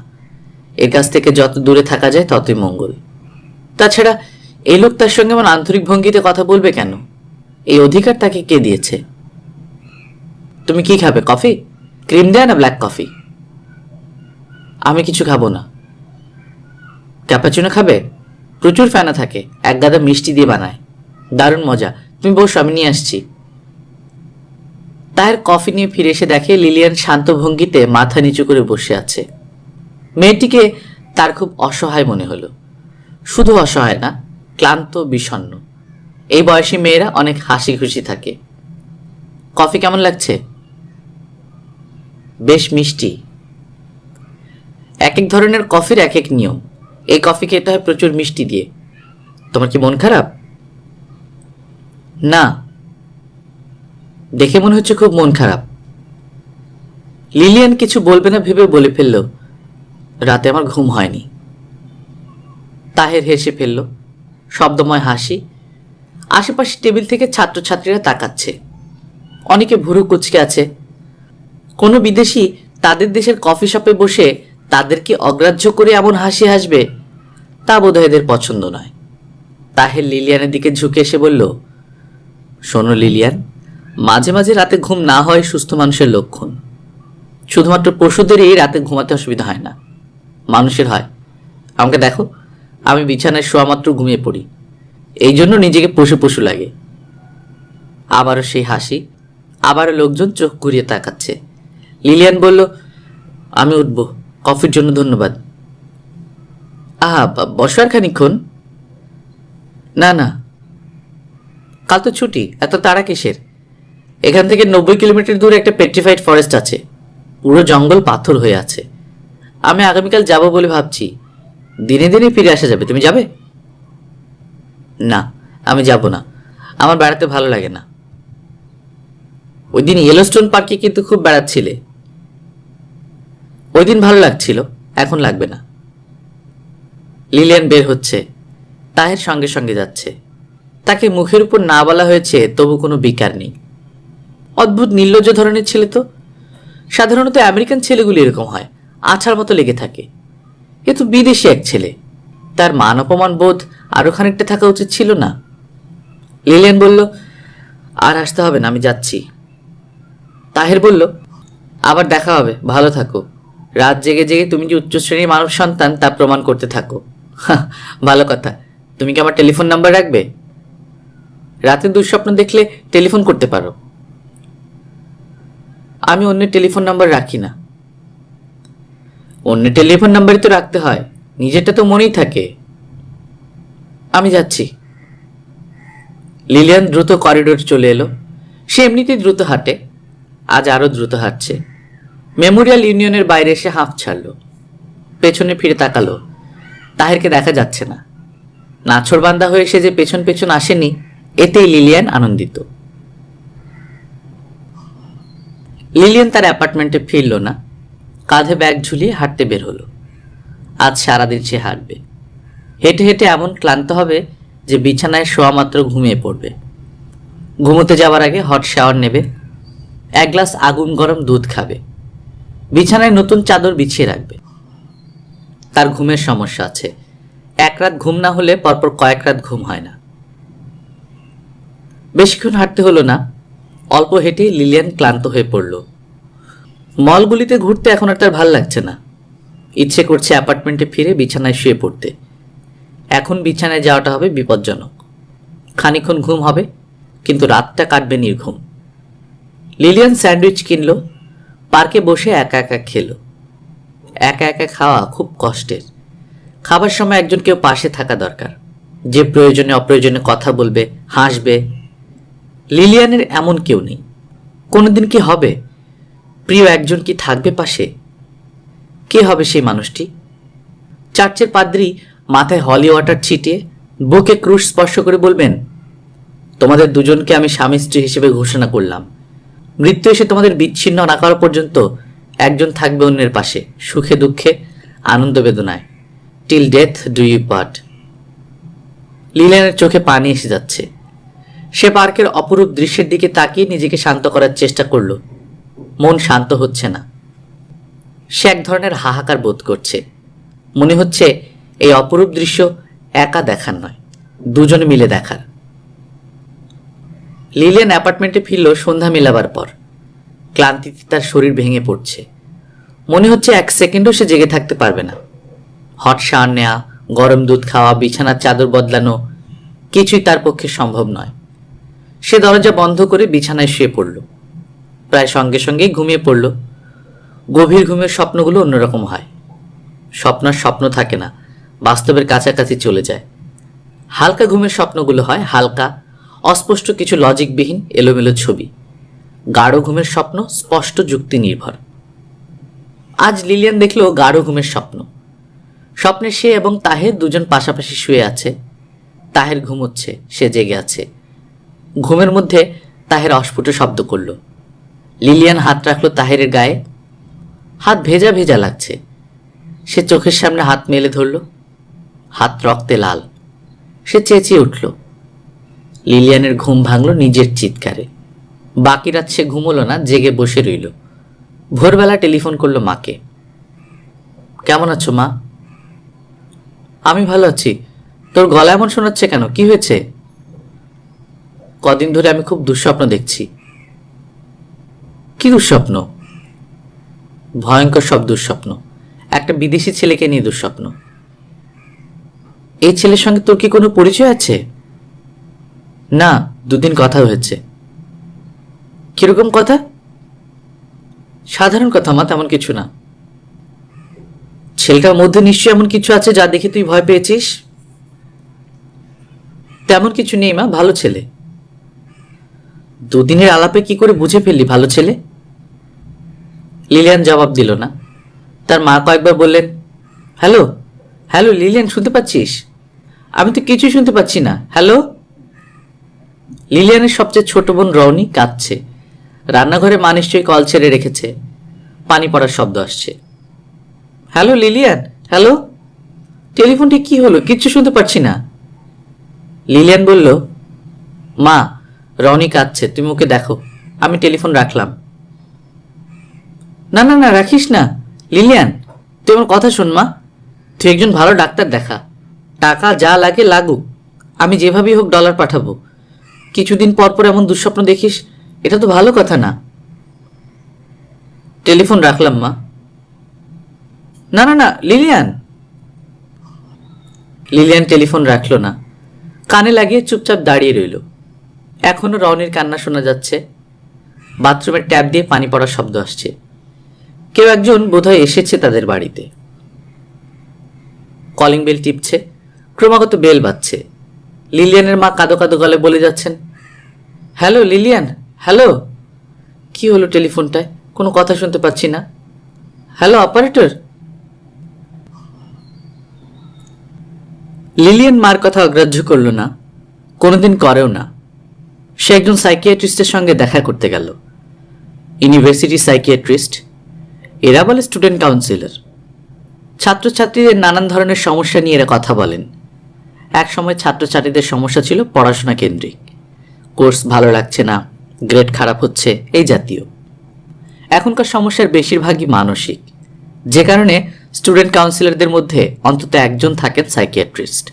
এর কাছ থেকে যত দূরে থাকা যায় ততই মঙ্গল। তাছাড়া এই লোক তার সঙ্গে এমন আন্তরিক ভঙ্গিতে কথা বলবে কেন? এই অধিকার তাকে কে দিয়েছে? তুমি কি খাবে? কফি? ক্রিম দেয় না ব্ল্যাক কফি? আমি কিছু খাবো না। ক্যাপাচিনো খাবে? প্রচুর ফেনা থাকে, এক গাদা মিষ্টি দিয়ে বানায়, দারুণ মজা। তুমি বসো, আমি নিয়ে আসছি। তাহের কফি নিয়ে ফিরে এসে দেখে লিলিয়ান শান্ত ভঙ্গিতে মাথা নিচু করে বসে আছে। মেয়েটিকে তার খুব অসহায় মনে হলো। শুধু অসহায় না, ক্লান্ত, বিষণ্ণ। এই বয়সী মেয়েরা অনেক হাসি খুশি থাকে। কফি কেমন লাগছে? বেশ মিষ্টি। এক এক ধরনের কফির এক এক নিয়ম। এই কফি খেতে হয় প্রচুর মিষ্টি দিয়ে। তোমার কি মন খারাপ? না, দেখে মনে হচ্ছে খুব মন খারাপ। লিলিয়ান কিছু বলবে না ভেবে বলে ফেলল, রাতে আমার ঘুম হয়নি। তাহের হেসে ফেলল, শব্দময় হাসি। আশেপাশে টেবিল থেকে ছাত্রছাত্রীরা তাকাচ্ছে, অনেকে ভুরু কুচকে আছে। কোনো বিদেশি তাদের দেশের কফি শপে বসে তাদেরকে অগ্রাহ্য করে এমন হাসি হাসবে, তা বোধহয় এদের পছন্দ নয়। তাহের লিলিয়ানের দিকে ঝুঁকে এসে বলল, শোনো লিলিয়ান, মাঝে মাঝে রাতে ঘুম না হয় সুস্থ মানুষের লক্ষণ। শুধুমাত্র পশুদেরই রাতে ঘুমাতে অসুবিধা হয় না, মানুষের হয়। আমাকে দেখো, আমি বিছানায় শোয়া মাত্র ঘুমিয়ে পড়ি, এই জন্য নিজেকে পশু পশু লাগে। আবারও সেই হাসি, আবারও লোকজন চোখ ঘুরিয়ে তাকাচ্ছে। লিলিয়ান বলল, আমি উঠব, কফির জন্য ধন্যবাদ। আহা, বসো আর খানিক্ষণ। না না, কাল তো ছুটি, এত তাড়া কিসের? এখান থেকে 90 কিলোমিটার দূরে একটা পেট্রিফাইড ফরেস্ট আছে, পুরো জঙ্গল পাথর হয়ে আছে। আমি আগামীকাল যাব বলে ভাবছি, দিনে দিনে ফিরে আসা যাবে। তুমি যাবে? না, আমি যাব না, আমার বেড়াতে ভালো লাগে না। ওই দিন ইয়েলোস্টোন পার্কে কিন্তু খুব বেড়াচ্ছিলে। ওই দিন ভালো লাগছিল, এখন লাগবে না। লিলিয়ান বের হচ্ছে, তাহের সঙ্গে সঙ্গে যাচ্ছে। তাকে মুখের উপর না বলা হয়েছে, তবু কোনো বিকার নেই। অদ্ভুত নির্লজ্জ ধরনের ছেলে তো। সাধারণত আমেরিকান ছেলেগুলি এরকম হয়, আঠার মতো লেগে থাকে। এ তো বিদেশি এক ছেলে, তার মান অপমান বোধ আরো খানিকটা থাকা উচিত ছিল না? লিলিয়ান বলল, আর আসতে হবে না, আমি যাচ্ছি। তাহের বলল, আবার দেখা হবে, ভালো থাকো। রাত জেগে জেগে তুমি যে উচ্চ শ্রেণীর মানব সন্তান তা প্রমাণ করতে থাকো। ভালো কথা। তুমি কি আমার টেলিফোন নাম্বার রাখবে? রাতে দুঃস্বপ্ন দেখলে টেলিফোন করতে পারো। আমি অন্য টেলিফোন নাম্বার রাখি না। অন্য টেলিফোন নাম্বারই তো রাখতে হয়, নিজেরটা তো মনেই থাকে। আমি যাচ্ছি। লিলিয়ান দ্রুত করিডোরে চলে এলো। সে এমনিতেই দ্রুত হাঁটে, আজ আরো দ্রুত হাঁটছে। মেমোরিয়াল ইউনিয়নের বাইরে এসে হাঁফ ছাড়ল, পেছনে ফিরে তাকালো। তাহেরকে দেখা যাচ্ছে না। নাছোড়বান্দা হয়ে সে যে পেছন পেছন আসেনি, এতেই লিলিয়ান আনন্দিত। লিলিয়ান তার অ্যাপার্টমেন্টে ফিরল না, কাঁধে ব্যাগ ঝুলিয়ে হাঁটতে বের হলো। আজ সারাদিন সে হাঁটবে। হেঁটে হেঁটে এমন ক্লান্ত হবে যে বিছানায় শোয়া মাত্র ঘুমিয়ে পড়বে। ঘুমোতে যাওয়ার আগে হট শাওয়ার নেবে, এক গ্লাস আগুন গরম দুধ খাবে, বিছানায় নতুন চাদর বিছিয়ে রাখবে। তার ঘুমের সমস্যা আছে, এক রাত ঘুম না হলে পরপর কয়েক রাত ঘুম হয় না। বেশিক্ষণ হাঁটতে হলো না, অল্প হেঁটে লিলিয়ান ক্লান্ত হয়ে পড়ল। মলগুলিতে ঘুরতে এখন আর তার ভাল লাগছে না। ইচ্ছে করছে অ্যাপার্টমেন্টে ফিরে বিছানায় শুয়ে পড়তে। এখন বিছানায় যাওয়াটা হবে বিপজ্জনক। খানিক্ষণ ঘুম হবে, কিন্তু রাতটা কাটবে নির্ঘুম। লিলিয়ান স্যান্ডউইচ কিনল, পার্কে বসে একা একা খেলো। একা একা খাওয়া খুব কষ্টের। খাবার সময় একজন কেউ পাশে থাকা দরকার, যে প্রয়োজনে অপ্রয়োজনে কথা বলবে, হাসবে। লিলিয়ানের এমন কেউ নেই। কোনোদিন কি হবে? প্রিয় একজন কি থাকবে পাশে? কে হবে সেই মানুষটি? চার্চের পাদ্রী মাথায় হলি ওয়াটার ছিটিয়ে বুকে ক্রুশ স্পর্শ করে বলবেন, তোমাদের দুজনকে আমি স্বামী স্ত্রী হিসেবে ঘোষণা করলাম। মৃত্যু এসে তোমাদের বিচ্ছিন্ন না করা পর্যন্ত একজন থাকবে অন্যের পাশে, সুখে দুঃখে, আনন্দ বেদনায়। Till death do you part. লিলিয়ানের চোখে পানি এসে যাচ্ছে। সে পার্কের অপরূপ দৃশ্যের দিকে তাকিয়ে নিজেকে শান্ত করার চেষ্টা করল। মন শান্ত হচ্ছে না। সে এক ধরনের হাহাকার বোধ করছে। মনে হচ্ছে এই অপরূপ দৃশ্য একা দেখার নয়, দুজনে মিলে দেখার। লিলিয়ান অ্যাপার্টমেন্টে ফিরল সন্ধ্যা মেলাবার পর। ক্লান্তিতে তার শরীর ভেঙে পড়ছে। মনে হচ্ছে এক সেকেন্ডও সে জেগে থাকতে পারবে না। হট শাওয়ার নেওয়া, গরম দুধ খাওয়া, বিছানার চাদর বদলানো কিছুই তার পক্ষে সম্ভব নয়। সে দরজা বন্ধ করে বিছানায় শুয়ে পড়ল। প্রায় সঙ্গে সঙ্গেই ঘুমিয়ে পড়ল। গভীর ঘুমের স্বপ্নগুলো অন্যরকম হয়। স্বপ্নের স্বপ্ন থাকে না, বাস্তবের কাছাকাছি চলে যায়। হালকা ঘুমের স্বপ্নগুলো হয় হালকা, অস্পষ্ট, কিছু লজিকবিহীন এলোমেলো ছবি। গাঢ় ঘুমের স্বপ্ন স্পষ্ট, যুক্তি নির্ভর। আজ লিলিয়ান দেখল গাঢ় ঘুমের স্বপ্ন। স্বপ্নে সে এবং তাহের দুজন পাশাপাশি শুয়ে আছে। তাহের ঘুমোচ্ছে, সে জেগে আছে। ঘুমের মধ্যে তাহের অস্ফুট শব্দ করল। লিলিয়ান হাত রাখল তাহেরের গায়ে। হাত ভেজা ভেজা লাগছে। সে চোখের সামনে হাত মেলে ধরল। হাত রক্তে লাল। সে চেঁচিয়ে উঠল। লিলিয়ানের ঘুম ভাঙল নিজের চিৎকারে। বাকি রাত সে ঘুমোলো না, জেগে বসে রইল। ভোরবেলা টেলিফোন করলো মাকে। কেমন আছো মা? আমি ভালো আছি। তোর গলা এমন শোনাচ্ছে কেন? কি হয়েছে? কদিন ধরে আমি খুব দুঃস্বপ্ন দেখছি। কি দুঃস্বপ্ন? ভয়ঙ্কর সব দুঃস্বপ্ন। একটা বিদেশি ছেলেকে নিয়ে দুঃস্বপ্ন। এই ছেলের সঙ্গে তোর কি কোনো পরিচয় আছে? না, দুদিন কথা হয়েছে। কিরকম কথা? সাধারণ কথা মা, তেমন কিছু না। ছেলেটার মধ্যে নিশ্চয়ই এমন কিছু আছে যা দেখে তুই ভয় পেয়েছিস। তেমন কিছু নেই মা, ভালো ছেলে। দুদিনের আলাপে কি করে বুঝে ফেললি ভালো ছেলে? লিলিয়ান জবাব দিল না। তার মা কয়েকবার বললেন, হ্যালো হ্যালো লিলিয়ান, শুনতে পাচ্ছিস? আমি তো কিছুই শুনতে পাচ্ছি না। হ্যালো। লিলিয়ানের সবচেয়ে ছোট বোন রওনি কাঁদছে। রান্নাঘরে মা নিশ্চয়ই কল ছেড়ে রেখেছে। পানি পড়ার শব্দ আসছে। Hello Lilian, hello. টেলিফোনটি কি হলো? কিচ্ছু শুনতে পাচ্ছি না। লিলিয়ান বলল, মা রওনি কাঁদছে, তুমি ওকে দেখো। আমি টেলিফোন রাখলাম। না না না, রাখিস না লিলিয়ান, তুই আমার কথা শোন মা। তুই একজন ভালো ডাক্তার দেখা। টাকা যা লাগে লাগুক, আমি যেভাবেই হোক ডলার পাঠাবো। কিছুদিন পর পর এমন দুঃস্বপ্ন দেখিস, এটা তো ভালো কথা না। টেলিফোন রাখলাম মা। না না না লিলিয়ান। লিলিয়ান টেলিফোন রাখলো না। কানে লাগিয়ে চুপচাপ দাঁড়িয়ে রইল। এখনো রওনির কান্না শোনা যাচ্ছে। বাথরুমের ট্যাপ দিয়ে পানি পড়ার শব্দ আসছে। কেউ একজন বোধহয় এসেছে তাদের বাড়িতে। কলিং বেল টিপছে, ক্রমাগত বেল বাজছে। লিলিয়ানের মা কাঁদো কাঁদো গলে বলে যাচ্ছেন, হ্যালো লিলিয়ান, হ্যালো। কি হলো টেলিফোনটায়? কোনো কথা শুনতে পাচ্ছি না। Hello operator. লিলিয়ান মার কথা অগ্রাহ্য করল না, কোনোদিন করেও না। সে একজন সাইকিয়াট্রিস্টের সঙ্গে দেখা করতে গেল। ইউনিভার্সিটি সাইকিয়াট্রিস্ট, এরা বলে স্টুডেন্ট কাউন্সিলর। ছাত্রছাত্রীদের নানান ধরনের সমস্যা নিয়ে এরা কথা বলেন। এক সময় ছাত্রছাত্রীদের সমস্যা ছিল পড়াশোনা কেন্দ্রিক। কোর্স ভালো লাগছে না, গ্রেড খারাপ হচ্ছে, এই জাতীয়। এখনকার সমস্যার বেশিরভাগই মানসিক, যে কারণে স্টুডেন্ট কাউন্সিলরদের মধ্যে অন্তত একজন থাকেন সাইকিয়াট্রিস্ট।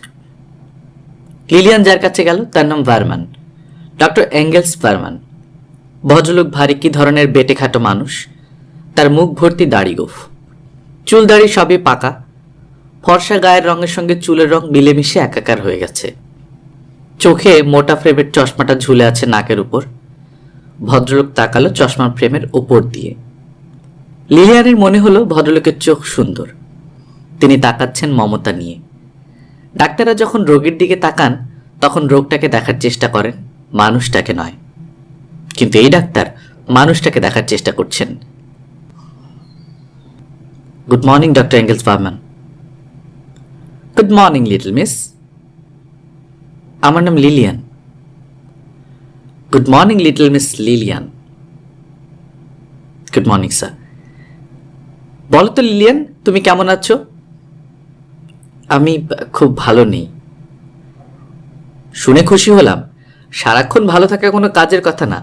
লিলিয়ান যার কাছে গেল তার নাম ভারমান, ডক্টর এঙ্গেলস ভারমান। ভদ্রলোক ভারী কি ধরনের বেটে খাটো মানুষ। তার মুখ ভর্তি দাড়ি গোঁফ, চুল দাড়ি সবই পাকা। ফর্সা গায়ের রঙের সঙ্গে চুলের রং মিলেমিশে একাকার হয়ে গেছে। চোখে মোটা ফ্রেমের চশমাটা ঝুলে আছে নাকের উপর। ভদ্রলোক তাকালো চশমার ফ্রেমের উপর দিয়ে। লিলিয়ানের মনে হলো ভদ্রলোকের চোখ সুন্দর। তিনি তাকাচ্ছেন মমতা নিয়ে। ডাক্তাররা যখন রোগীর দিকে তাকান তখন রোগটাকে দেখার চেষ্টা করেন, মানুষটাকে নয়। কিন্তু এই ডাক্তার মানুষটাকে দেখার চেষ্টা করছেন। Good morning doctor Engels Berman. Good morning little miss. আমার নাম Lillian. Good morning little miss Lillian. Good morning sir. বলো তো লিলিয়ান, তুমি কেমন আছো? আমি খুব ভালো নেই। শুনে খুশি হলাম। সারাক্ষণ ভালো থাকা কোনো কাজের কথা না।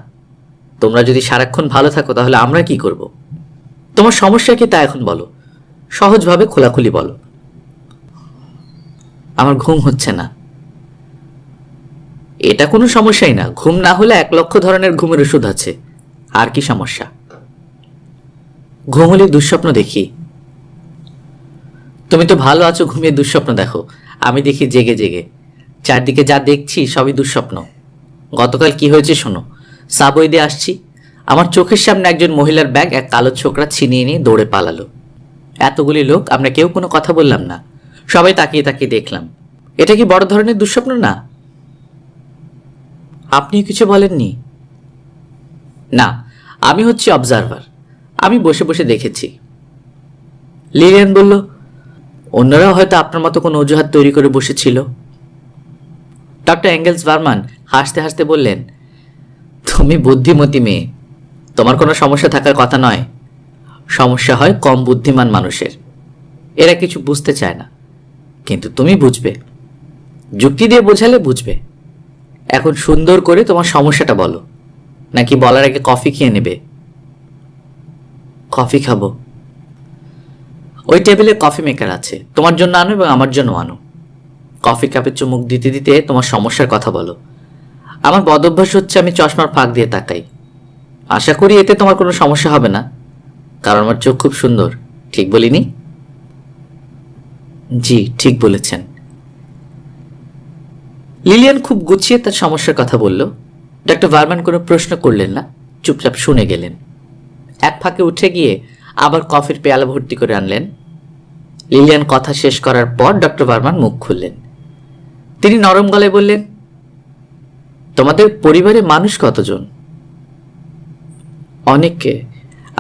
তোমরা যদি সারাক্ষণ ভালো থাকো তাহলে আমরা কি করব? তোমার সমস্যা কি তা এখন বলো, সহজভাবে খোলাখুলি বলো। আমার ঘুম হচ্ছে না। এটা কোনো সমস্যাই না। ঘুম না হলে 1,00,000 ধরনের ঘুমের ওষুধ আছে। আর কি সমস্যা? ঘুম হলে দুঃস্বপ্ন দেখি। তুমি তো ভালো আছো, ঘুমিয়ে দুঃস্বপ্ন দেখো। আমি দেখি জেগে জেগে। চারদিকে যা দেখছি সবই দুঃস্বপ্ন। গতকাল কি হয়েছে শোনো। সাবওয়ে দিয়ে আসছি, আমার চোখের সামনে একজন মহিলার ব্যাগ এক কালো ছোকরা ছিনিয়ে নিয়ে দৌড়ে পালালো। এতগুলি লোক, আমরা কেউ কোনো কথা বললাম না, সবাই তাকিয়ে তাকিয়ে দেখলাম। এটা কি বড় ধরনের দুঃস্বপ্ন না? আপনিও কিছু বলেননি? না, আমি হচ্ছি অবজারভার। আমি বসে বসে দেখেছি। লিলিয়ান বলল, অন্যরাও হয়তো আপনার মতো কোনো অজুহাত তৈরি করে বসেছিল। ডক্টর এঙ্গেলস বার্মান হাসতে হাসতে বললেন, তুমি বুদ্ধিমতী মেয়ে, তোমার কোনো সমস্যা থাকার কথা নয়। সমস্যা হয় কম বুদ্ধিমান মানুষের। এরা কিছু বুঝতে চায় না, কিন্তু তুমি বুঝবে। যুক্তি দিয়ে বোঝালে বুঝবে। এখন সুন্দর করে তোমার সমস্যাটা বলো, নাকি বলার আগে কফি খেয়ে নেবে? কফি খাবো। ওই টেবিলে কফি মেকার আছে, তোমার জন্য আনো এবং আমার জন্য আনো। কফি কাপে চুমুক দিতে দিতে তোমার সমস্যার কথা বলো। আমার বদ অভ্যাস হচ্ছে আমি চশমার ফাঁক দিয়ে তাকাই। আশা করি এতে তোমার কোনো সমস্যা হবে না, কারণ আমার চোখ খুব সুন্দর। ঠিক বলিনি? জি, ঠিক বলেছেন। লিলিয়ান খুব গুছিয়ে তার সমস্যার কথা বলল। ডক্টর বার্মান কোনো প্রশ্ন করলেন না, চুপচাপ শুনে গেলেন। এক ফাঁকে উঠে গিয়ে আবার কফির পেয়ালা ভর্তি করে আনলেন। লিলিয়ান কথা শেষ করার পর ডক্টর বার্মান মুখ খুললেন। তিনি নরম গলায় বললেন, তোমাদের পরিবারে মানুষ কতজন? অনেককে।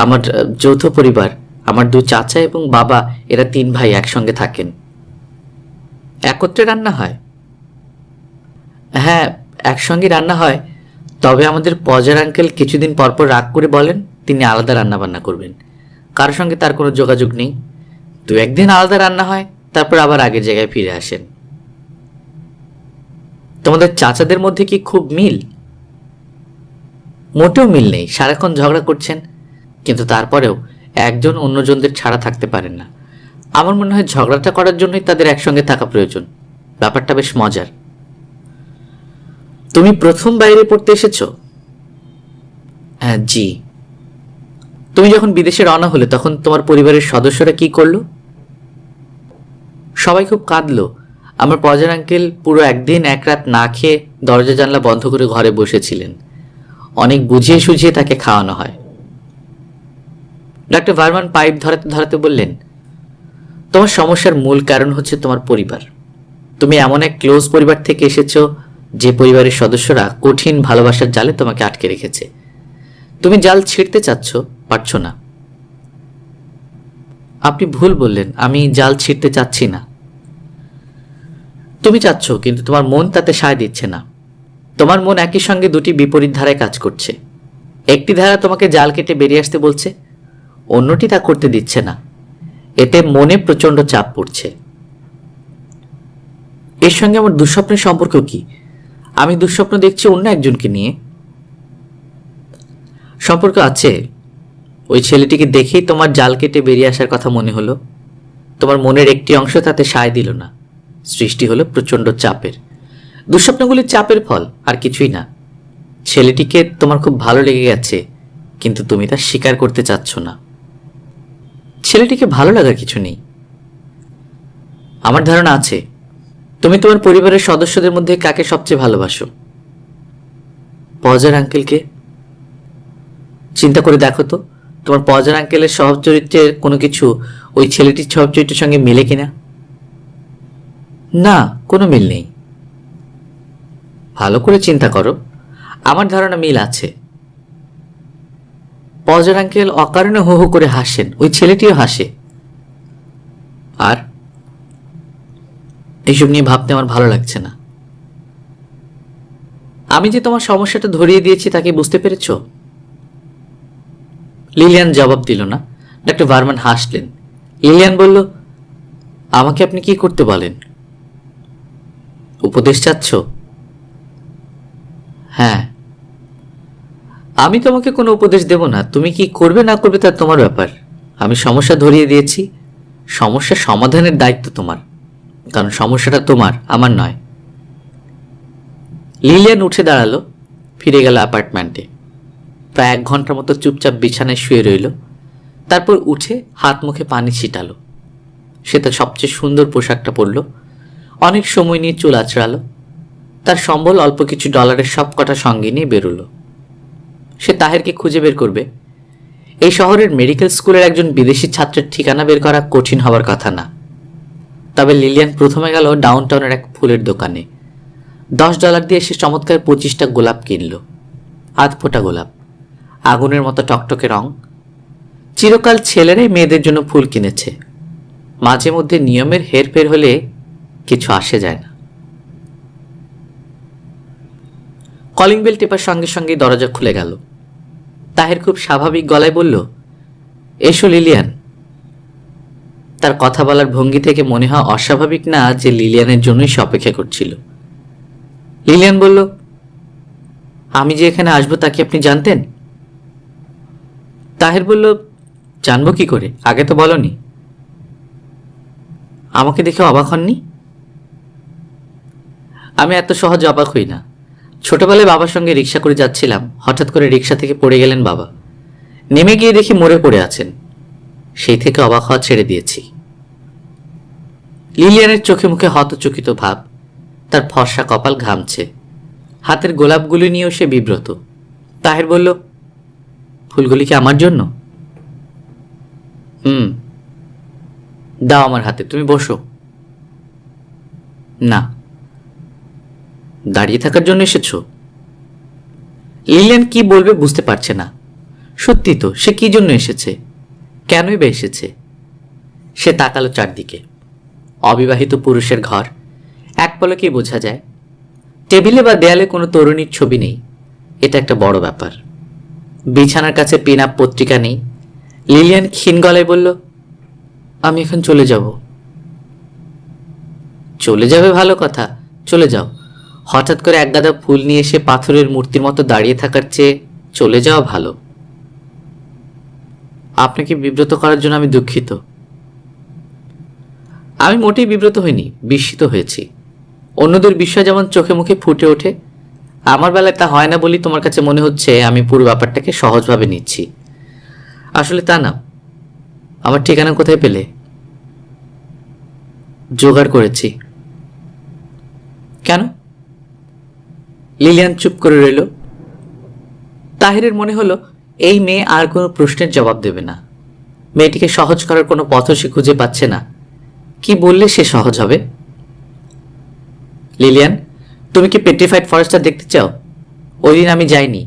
আমার যৌথ পরিবার। আমার 2 চাচা এবং বাবা, এরা 3 ভাই একসঙ্গে থাকেন। একত্রে রান্না হয়? হ্যাঁ, একসঙ্গে রান্না হয়। তবে আমাদের পজার আঙ্কেল কিছুদিন পরপর রাগ করে বলেন তিনি আলাদা রান্না বান্না করবেন। কারোর সঙ্গে তার কোনো যোগাযোগ নেই। 2-1 দিন আলাদা রান্না হয়, তারপর আবার আগের জায়গায় ফিরে আসেন। তোমাদের চাচাদের মধ্যে কি খুব মিল? মোটেও মিল নেই, সারাক্ষণ ঝগড়া করছেন। কিন্তু তারপরেও একজন অন্যজনদের ছাড়া থাকতে পারেন না। আমার মনে হয় ঝগড়াটা করার জন্যই তাদের একসঙ্গে থাকা প্রয়োজন। ব্যাপারটা বেশ মজার। তুমি প্রথম বাইরে পড়তে এসেছো? হ্যাঁ, জি। তুমি যখন বিদেশে রওনা হলে তখন তোমার পরিবারের সদস্যরা কি করলো? সবাই খুব কাঁদলো। আমার পজার আঙ্কেল পুরো 1 দিন 1 রাত না খেয়ে দরজা জানলা বন্ধ করে ঘরে বসেছিলেন। অনেক বুঝিয়ে সুঝিয়ে তাকে খাওয়ানো হয়। ডক্টর ভার্মান পাইপ ধরাতে ধরাতে বললেন, তোমার সমস্যার মূল কারণ হচ্ছে তোমার পরিবার। তুমি এমন এক ক্লোজ পরিবার থেকে এসেছো যে পরিবারের সদস্যরা কঠিন ভালোবাসার জালে তোমাকে আটকে রেখেছে। তুমি জাল ছিঁড়তে চাচ্ছ, পারছো না। আপনি ভুল বললেন, আমি জাল ছিঁড়তে চাচ্ছি না। তুমি চাচ্ছ, কিন্তু তোমার মন তাতে সায় দিচ্ছে না। তোমার মন একই সঙ্গে 2টি বিপরীত ধারায় কাজ করছে। একটি ধারা তোমাকে জাল কেটে বেরিয়ে আসতে বলছে, অন্যটি তা করতে দিচ্ছে না। এতে মনে প্রচন্ড চাপ পড়ছে। এর সঙ্গে আমার দুঃস্বপ্নের সম্পর্ক কি? আমি দুঃস্বপ্ন দেখছি অন্য একজনকে নিয়ে। সম্পর্ক আছে। ওই ছেলেটিকে দেখেই তোমার জাল কেটে বেরিয়ে আসার কথা মনে হলো। তোমার মনের একটি অংশ তাতে সায় দিল না। সৃষ্টি হলো প্রচন্ড চাপের। দুঃস্বপ্নগুলি চাপের ফল, আর কিছুই না। ছেলেটিকে তোমার খুব ভালো লেগে গেছে, কিন্তু তুমি তা স্বীকার করতে চাচ্ছ না। ছেলেটিকে ভালো লাগার কিছু নেই। আমার ধারণা আছে। তুমি তোমার পরিবারের সদস্যদের মধ্যে কাকে সবচেয়ে ভালোবাসো? পজার আঙ্কেলকে। চিন্তা করে দেখো তো, তোমার পজন আঙ্কেলের স্বভাব চরিত্রের কোনো কিছু ওই ছেলেটির স্বভাব চরিত্রের সঙ্গে মিলে কিনা? না, কোনো মিল নেই। ভালো করে চিন্তা করো, আমার ধারণা মিল আছে। পজন আঙ্কেল অকারণে হো হো করে হাসেন, ওই ছেলেটিও হাসে। আর এইসব নিয়ে ভাবতে আমার ভালো লাগছে না। আমি যে তোমার সমস্যাটা ধরিয়ে দিয়েছি তাকে বুঝতে পেরেছ? লিলিয়ান জবাব দিল না। ডক্টর ভার্মান হাসলেন। লিলিয়ান বলল, আমাকে আপনি কি করতে বলেন? উপদেশ চাচ্ছ? হ্যাঁ। আমি তোমাকে কোনো উপদেশ দেব না। তুমি কি করবে না করবে তা তোমার ব্যাপার। আমি সমস্যা ধরিয়ে দিয়েছি, সমস্যা সমাধানের দায়িত্ব তোমার, কারণ সমস্যাটা তোমার, আমার নয়। লিলিয়ান উঠে দাঁড়ালো, ফিরে গেল অ্যাপার্টমেন্টে। প্রায় 1 ঘন্টার মতো চুপচাপ বিছানায় শুয়ে রইল। তারপর উঠে হাত মুখে পানি ছিটালো। সে তার সবচেয়ে সুন্দর পোশাকটা পরল, অনেক সময় নিয়ে চুল আঁচড়ালো। তার সম্বল অল্প কিছু ডলারের সব কটা সঙ্গে নিয়ে বেরোলো। সে তাহেরকে খুঁজে বের করবে। এই শহরের মেডিকেল স্কুলের একজন বিদেশি ছাত্রের ঠিকানা বের করা কঠিন হবার কথা না। তবে লিলিয়ান প্রথমে গেল ডাউনটাউনের এক ফুলের দোকানে। $10 দিয়ে সে চমৎকার 25টা গোলাপ কিনল। আধ ফোটা গোলাপ, আগুনের মতো টকটকে রং। চিরকাল ছেলেরাই মেয়েদের জন্য ফুল কিনেছে। মাঝে মধ্যে নিয়মের হেরফের হলে কিছু আসে যায় না। কলিং বেল টেপার সঙ্গে সঙ্গে দরজা খুলে গেল। তাহের খুব স্বাভাবিক গলায় বলল, এসো লিলিয়ান। তার কথা বলার ভঙ্গি থেকে মনে হয় অস্বাভাবিক না যে লিলিয়ানের জন্যই সে অপেক্ষা করছিল। লিলিয়ান বলল, আমি যে এখানে আসবো তা কি আপনি জানতেন? তাহের বলল, জানবো কি করে, আগে তো বলনি। আমাকে দেখে অবাক হননি? আমি এত সহজে অবাক হই না। ছোটবেলায় বাবার সঙ্গে রিক্সা করে যাচ্ছিলাম, হঠাৎ করে রিক্সা থেকে পড়ে গেলেন বাবা। নেমে গিয়ে দেখি মরে পড়ে আছেন। সেই থেকে অবাক হওয়া ছেড়ে দিয়েছি। লিলিয়ানের চোখে মুখে হতচকিত ভাব। তার ফর্সা কপাল ঘামছে। হাতের গোলাপগুলি নিয়েও সে বিব্রত। তাহের বলল, ফুলগুলি কি আমার জন্য? দাও আমার হাতে, তুমি বসো। না। দাঁড়িয়ে থাকার জন্য এসেছ? লিলিয়ান কি বলবে বুঝতে পারছে না। সত্যি তো, সে কি জন্য এসেছে, কেনই বা এসেছে? সে তাকালো চারদিকে। অবিবাহিত পুরুষের ঘর, এক পলকেই বোঝা যায়। টেবিলে বা দেয়ালে কোনো তরুণীর ছবি নেই, এটা একটা বড় ব্যাপার। বিছানার কাছে পিন আপ পত্রিকা নেই। লিলিয়ান ক্ষীণ গলায় বলল, আমি এখন চলে যাব। চলে যাবে, ভালো কথা, চলে যাও। হঠাৎ করে এক গাদা ফুল নিয়ে এসে পাথরের মূর্তির মতো দাঁড়িয়ে থাকার চেয়ে চলে যাওয়া ভালো। আপনাকে বিব্রত করার জন্য আমি দুঃখিত। আমি মোটেই বিব্রত হইনি, বিস্মিত হয়েছি। অন্যদের বিষয় যেমন চোখে মুখে ফুটে ওঠে, আমার বেলায় তা হয় না বলেই তোমার কাছে মনে হচ্ছে আমি পুরো ব্যাপারটাকে সহজভাবে নিচ্ছি। আসলে তা না। আমার ঠিকানা কোথায় পেলে? জোগাড় করেছি। কেন? লিলিয়ান চুপ করে রইল। তাহিরের মনে হলো এই মেয়ে আর কোনো প্রশ্নের জবাব দেবে না। মেয়েটিকে সহজ করার কোনো পথ সে খুঁজে পাচ্ছে না। কি বললে সে সহজ হবে? লিলিয়ান, তুমি কি পেট্রিফাইড ফরেস্টটা দেখতে চাও? ওই দিন আমি যাইনি।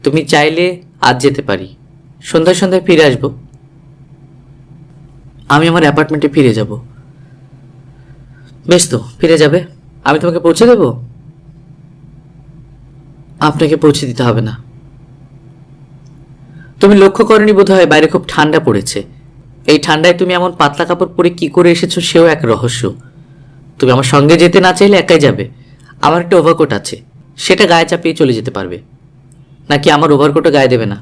তুমি চাইলে আজ যেতে পারি। সন্ধ্যায় সন্ধ্যায় ফিরে আসবো। আমি আমার অ্যাপার্টমেন্টে ফিরে যাব। বেশ তো, ফিরে যাবে। আমি তোমাকে পৌঁছে দেব? আপনাকে পৌঁছে দিতে হবে না। তুমি লক্ষ্য করনি বোধ হয় বাইরে খুব ঠান্ডা পড়েছে। এই ঠান্ডায় তুমি এমন পাতলা কাপড় পরে কি করে এসেছো সেও এক রহস্য। তুমি আমার সঙ্গে যেতে না চাইলে একাই যাবে। আমার একটা ওভারকোট আছে, সেটা গায়ে চাপিয়ে চলে যেতে পারবে। নাকি আমার ওভারকোটও গায়ে দেবে না?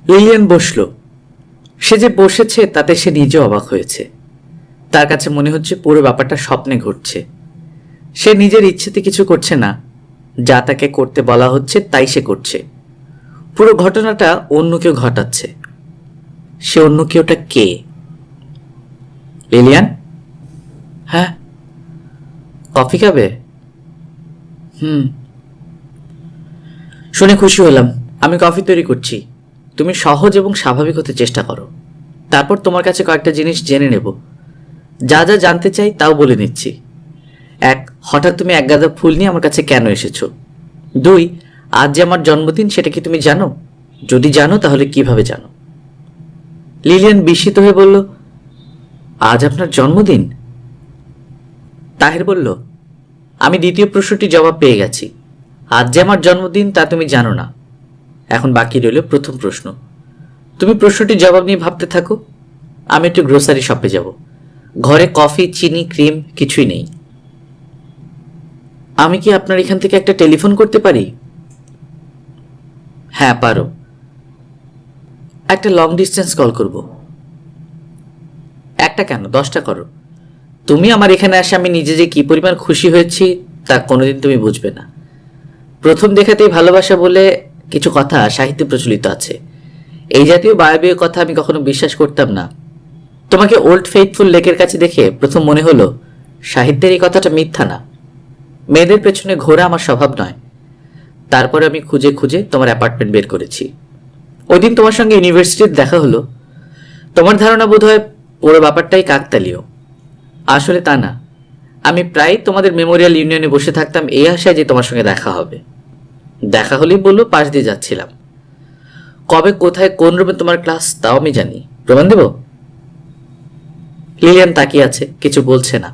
লিলিয়ান বসল। সে যে বসেছে তাতে সে নিজে অবাক হয়েছে। তার কাছে মনে হচ্ছে পুরো ব্যাপারটা স্বপ্নে ঘটছে। সে নিজের ইচ্ছেতে কিছু করছে না, যা তাকে করতে বলা হচ্ছে তাই সে করছে। পুরো ঘটনাটা অন্য কেউ ঘটাচ্ছে। সে অন্য কেউটা কে? লিলিয়ান? হ্যাঁ। কফি খাবে? শুনে খুশি হলাম। আমি কফি তৈরি করছি। তুমি সহজ এবং স্বাভাবিক হতে চেষ্টা করো। তারপর তোমার কাছে কয়েকটা জিনিস জেনে নেব। যা যা জানতে চাই তাও বলে নিচ্ছি। 1, হঠাৎ তুমি এক গাদা ফুল নিয়ে আমার কাছে কেন এসেছো? 2, আজ যে আমার জন্মদিন সেটা কি তুমি জানো? যদি জানো তাহলে কিভাবে জানো? লিলিয়ান বিস্মিত হয়ে বলল, আজ আপনার জন্মদিন? তাহের বলল, আমি দ্বিতীয় প্রশ্নটির জবাব পেয়ে গেছি। আজ যে আমার জন্মদিন তা তুমি জানো না। এখন বাকি রইল প্রথম প্রশ্ন। তুমি প্রশ্নটির জবাব নিয়ে ভাবতে থাকো। আমি একটু গ্রোসারি শপে যাব। ঘরে কফি, চিনি, ক্রিম কিছুই নেই। আমি কি আপনার এখান থেকে একটা টেলিফোন করতে পারি? হ্যাঁ পারো। একটা লং ডিস্টেন্স কল করব। একটা কেন, 10টা করো। তুমি আমার এখানে আসে আমি নিজে যে কি পরিমাণ খুশি হয়েছি তা কোনোদিন তুমি বুঝবে না। প্রথম দেখাতেই ভালোবাসা বলে কিছু কথা সাহিত্যে প্রচলিত আছে। এই জাতীয় বায়বীয় কথা আমি কখনো বিশ্বাস করতাম না। তোমাকে ওল্ড ফেইথফুল লেকের কাছে দেখে প্রথম মনে হলো সাহিত্যের এই কথাটা মিথ্যা না। মেয়েদের পেছনে ঘোরা আমার স্বভাব নয়। তারপরে আমি খুঁজে খুঁজে তোমার অ্যাপার্টমেন্ট বের করেছি। ওই দিন তোমার সঙ্গে ইউনিভার্সিটিতে দেখা হলো। তোমার ধারণা বোধ হয় পুরো ব্যাপারটাই কাকতালীয়। আসলে তা না। আমি প্রায় তোমাদের মেমোরিয়াল ইউনিয়নে বসে থাকতাম এই আশায় যে তোমার সঙ্গে দেখা হবে। দেখা হলেই বললো পাশ দিয়ে যাচ্ছিলাম। কবে, কোথায়, কোন রুমে তোমার ক্লাস তাও আমি জানি। প্রমাণ দেব? লিলিয়ান তাকিয়ে আছে, কিছু বলছে না।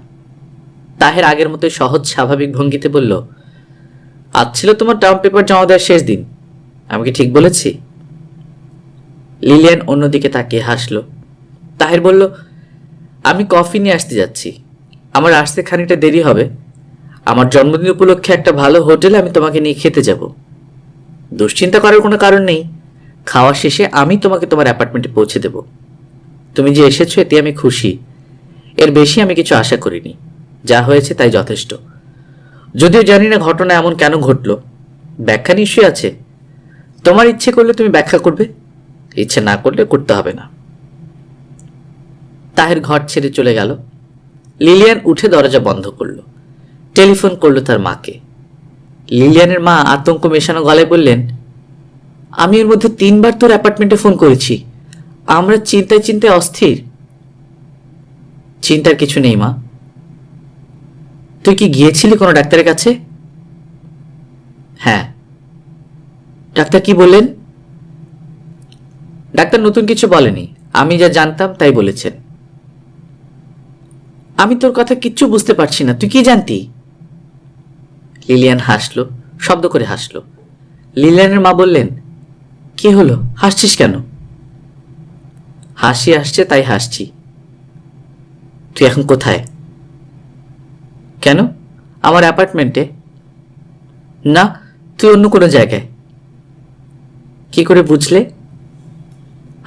তাহের আগের মতোই সহজ স্বাভাবিক ভঙ্গিতে বলল, আজ ছিল তোমার টার্ম পেপার জমা দেওয়ার শেষ দিন। আমি কি ঠিক বলেছি? লিলিয়ান অন্যদিকে তাকিয়ে হাসলো। তাহের বলল, আমি কফি নিয়ে আসতে যাচ্ছি। আমার আসতে খানিকটা দেরি হবে। আমার জন্মদিন উপলক্ষে একটা ভালো হোটেলে আমি তোমাকে নিয়ে খেতে যাব। দুশ্চিন্তা করার কোনো কারণ নেই। খাওয়া শেষে আমি তোমাকে তোমার অ্যাপার্টমেন্টে পৌঁছে দেব। তুমি যে এসেছো এতে আমি খুশি। এর বেশি আমি কিছু আশা করিনি। যা হয়েছে তাই যথেষ্ট। যদিও জানি না ঘটনা এমন কেন ঘটল। ব্যাখ্যা নিশ্চয়ই আছে। তোমার ইচ্ছে করলে তুমি ব্যাখ্যা করবে, ইচ্ছে না করলে করতে হবে না। তাহের ঘর ছেড়ে চলে গেল। লিলিয়ান উঠে দরজা বন্ধ করলো। টেলিফোন করলো তার মাকে। লিলিয়ানের মা আতঙ্ক মেশানো গলায় বললেন, আমি এর মধ্যে 3বার তোর অ্যাপার্টমেন্টে ফোন করেছি। আমরা চিন্তায় চিন্তায় অস্থির। চিন্তার কিছু নেই মা। তুই কি গিয়েছিলি কোনো ডাক্তারের কাছে? হ্যাঁ। ডাক্তার কি বললেন? ডাক্তার নতুন কিছু বলেনি। আমি যা জানতাম তাই বলেছেন। আমি তোর কথা কিচ্ছু বুঝতে পারছি না, তুই কি জানতি? লিলিয়ান হাসলো, শব্দ করে হাসলো। লিলিয়ানের মা বললেন, কি হলো, হাসছিস কেন? হাসি আসছে তাই হাসছি। তুই এখন কোথায়? কেন? আমার অ্যাপার্টমেন্টে। না, তুই অন্য কোনো জায়গায়। কি করে বুঝলে?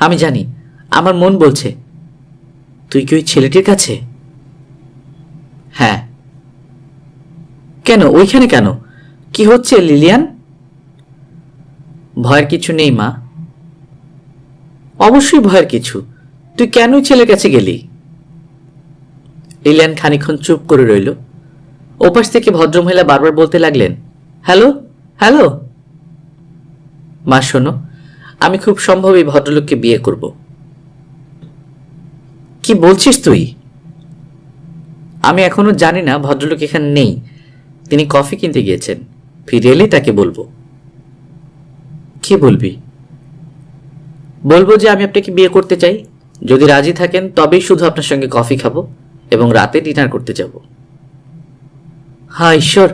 আমি জানি, আমার মন বলছে। তুই কি ওই ছেলেটির কাছে? হ্যাঁ। কেন, ওইখানে কেন? কি হচ্ছে লিলিয়ান? ভয়ের কিছু নেই মা। অবশ্যই ভয়ের কিছু। তুই কেন ওই ছেলের কাছে গেলি? লিলিয়ান খানিকক্ষণ চুপ করে রইল। ওপাশ থেকে ভদ্রমহিলা বারবার বলতে লাগলেন, হ্যালো হ্যালো। মা শোনো, আমি খুব সম্ভব এই ভদ্রলোককে বিয়ে করব। কি বলছিস তুই? আমি এখনো জানি না ভদ্রলোক এখানে নেই। তিনি কফি কিনতে গিয়েছেন। ফিরে এলেই তাকে বলবো। কি বলবি? বলবো যে আমি আপনাকে বিয়ে করতে চাই। যদি রাজি থাকেন তবেই শুধু আপনার সঙ্গে কফি খাবো এবং রাতে ডিনার করতে যাব। হ্যাঁ ঈশ্বর,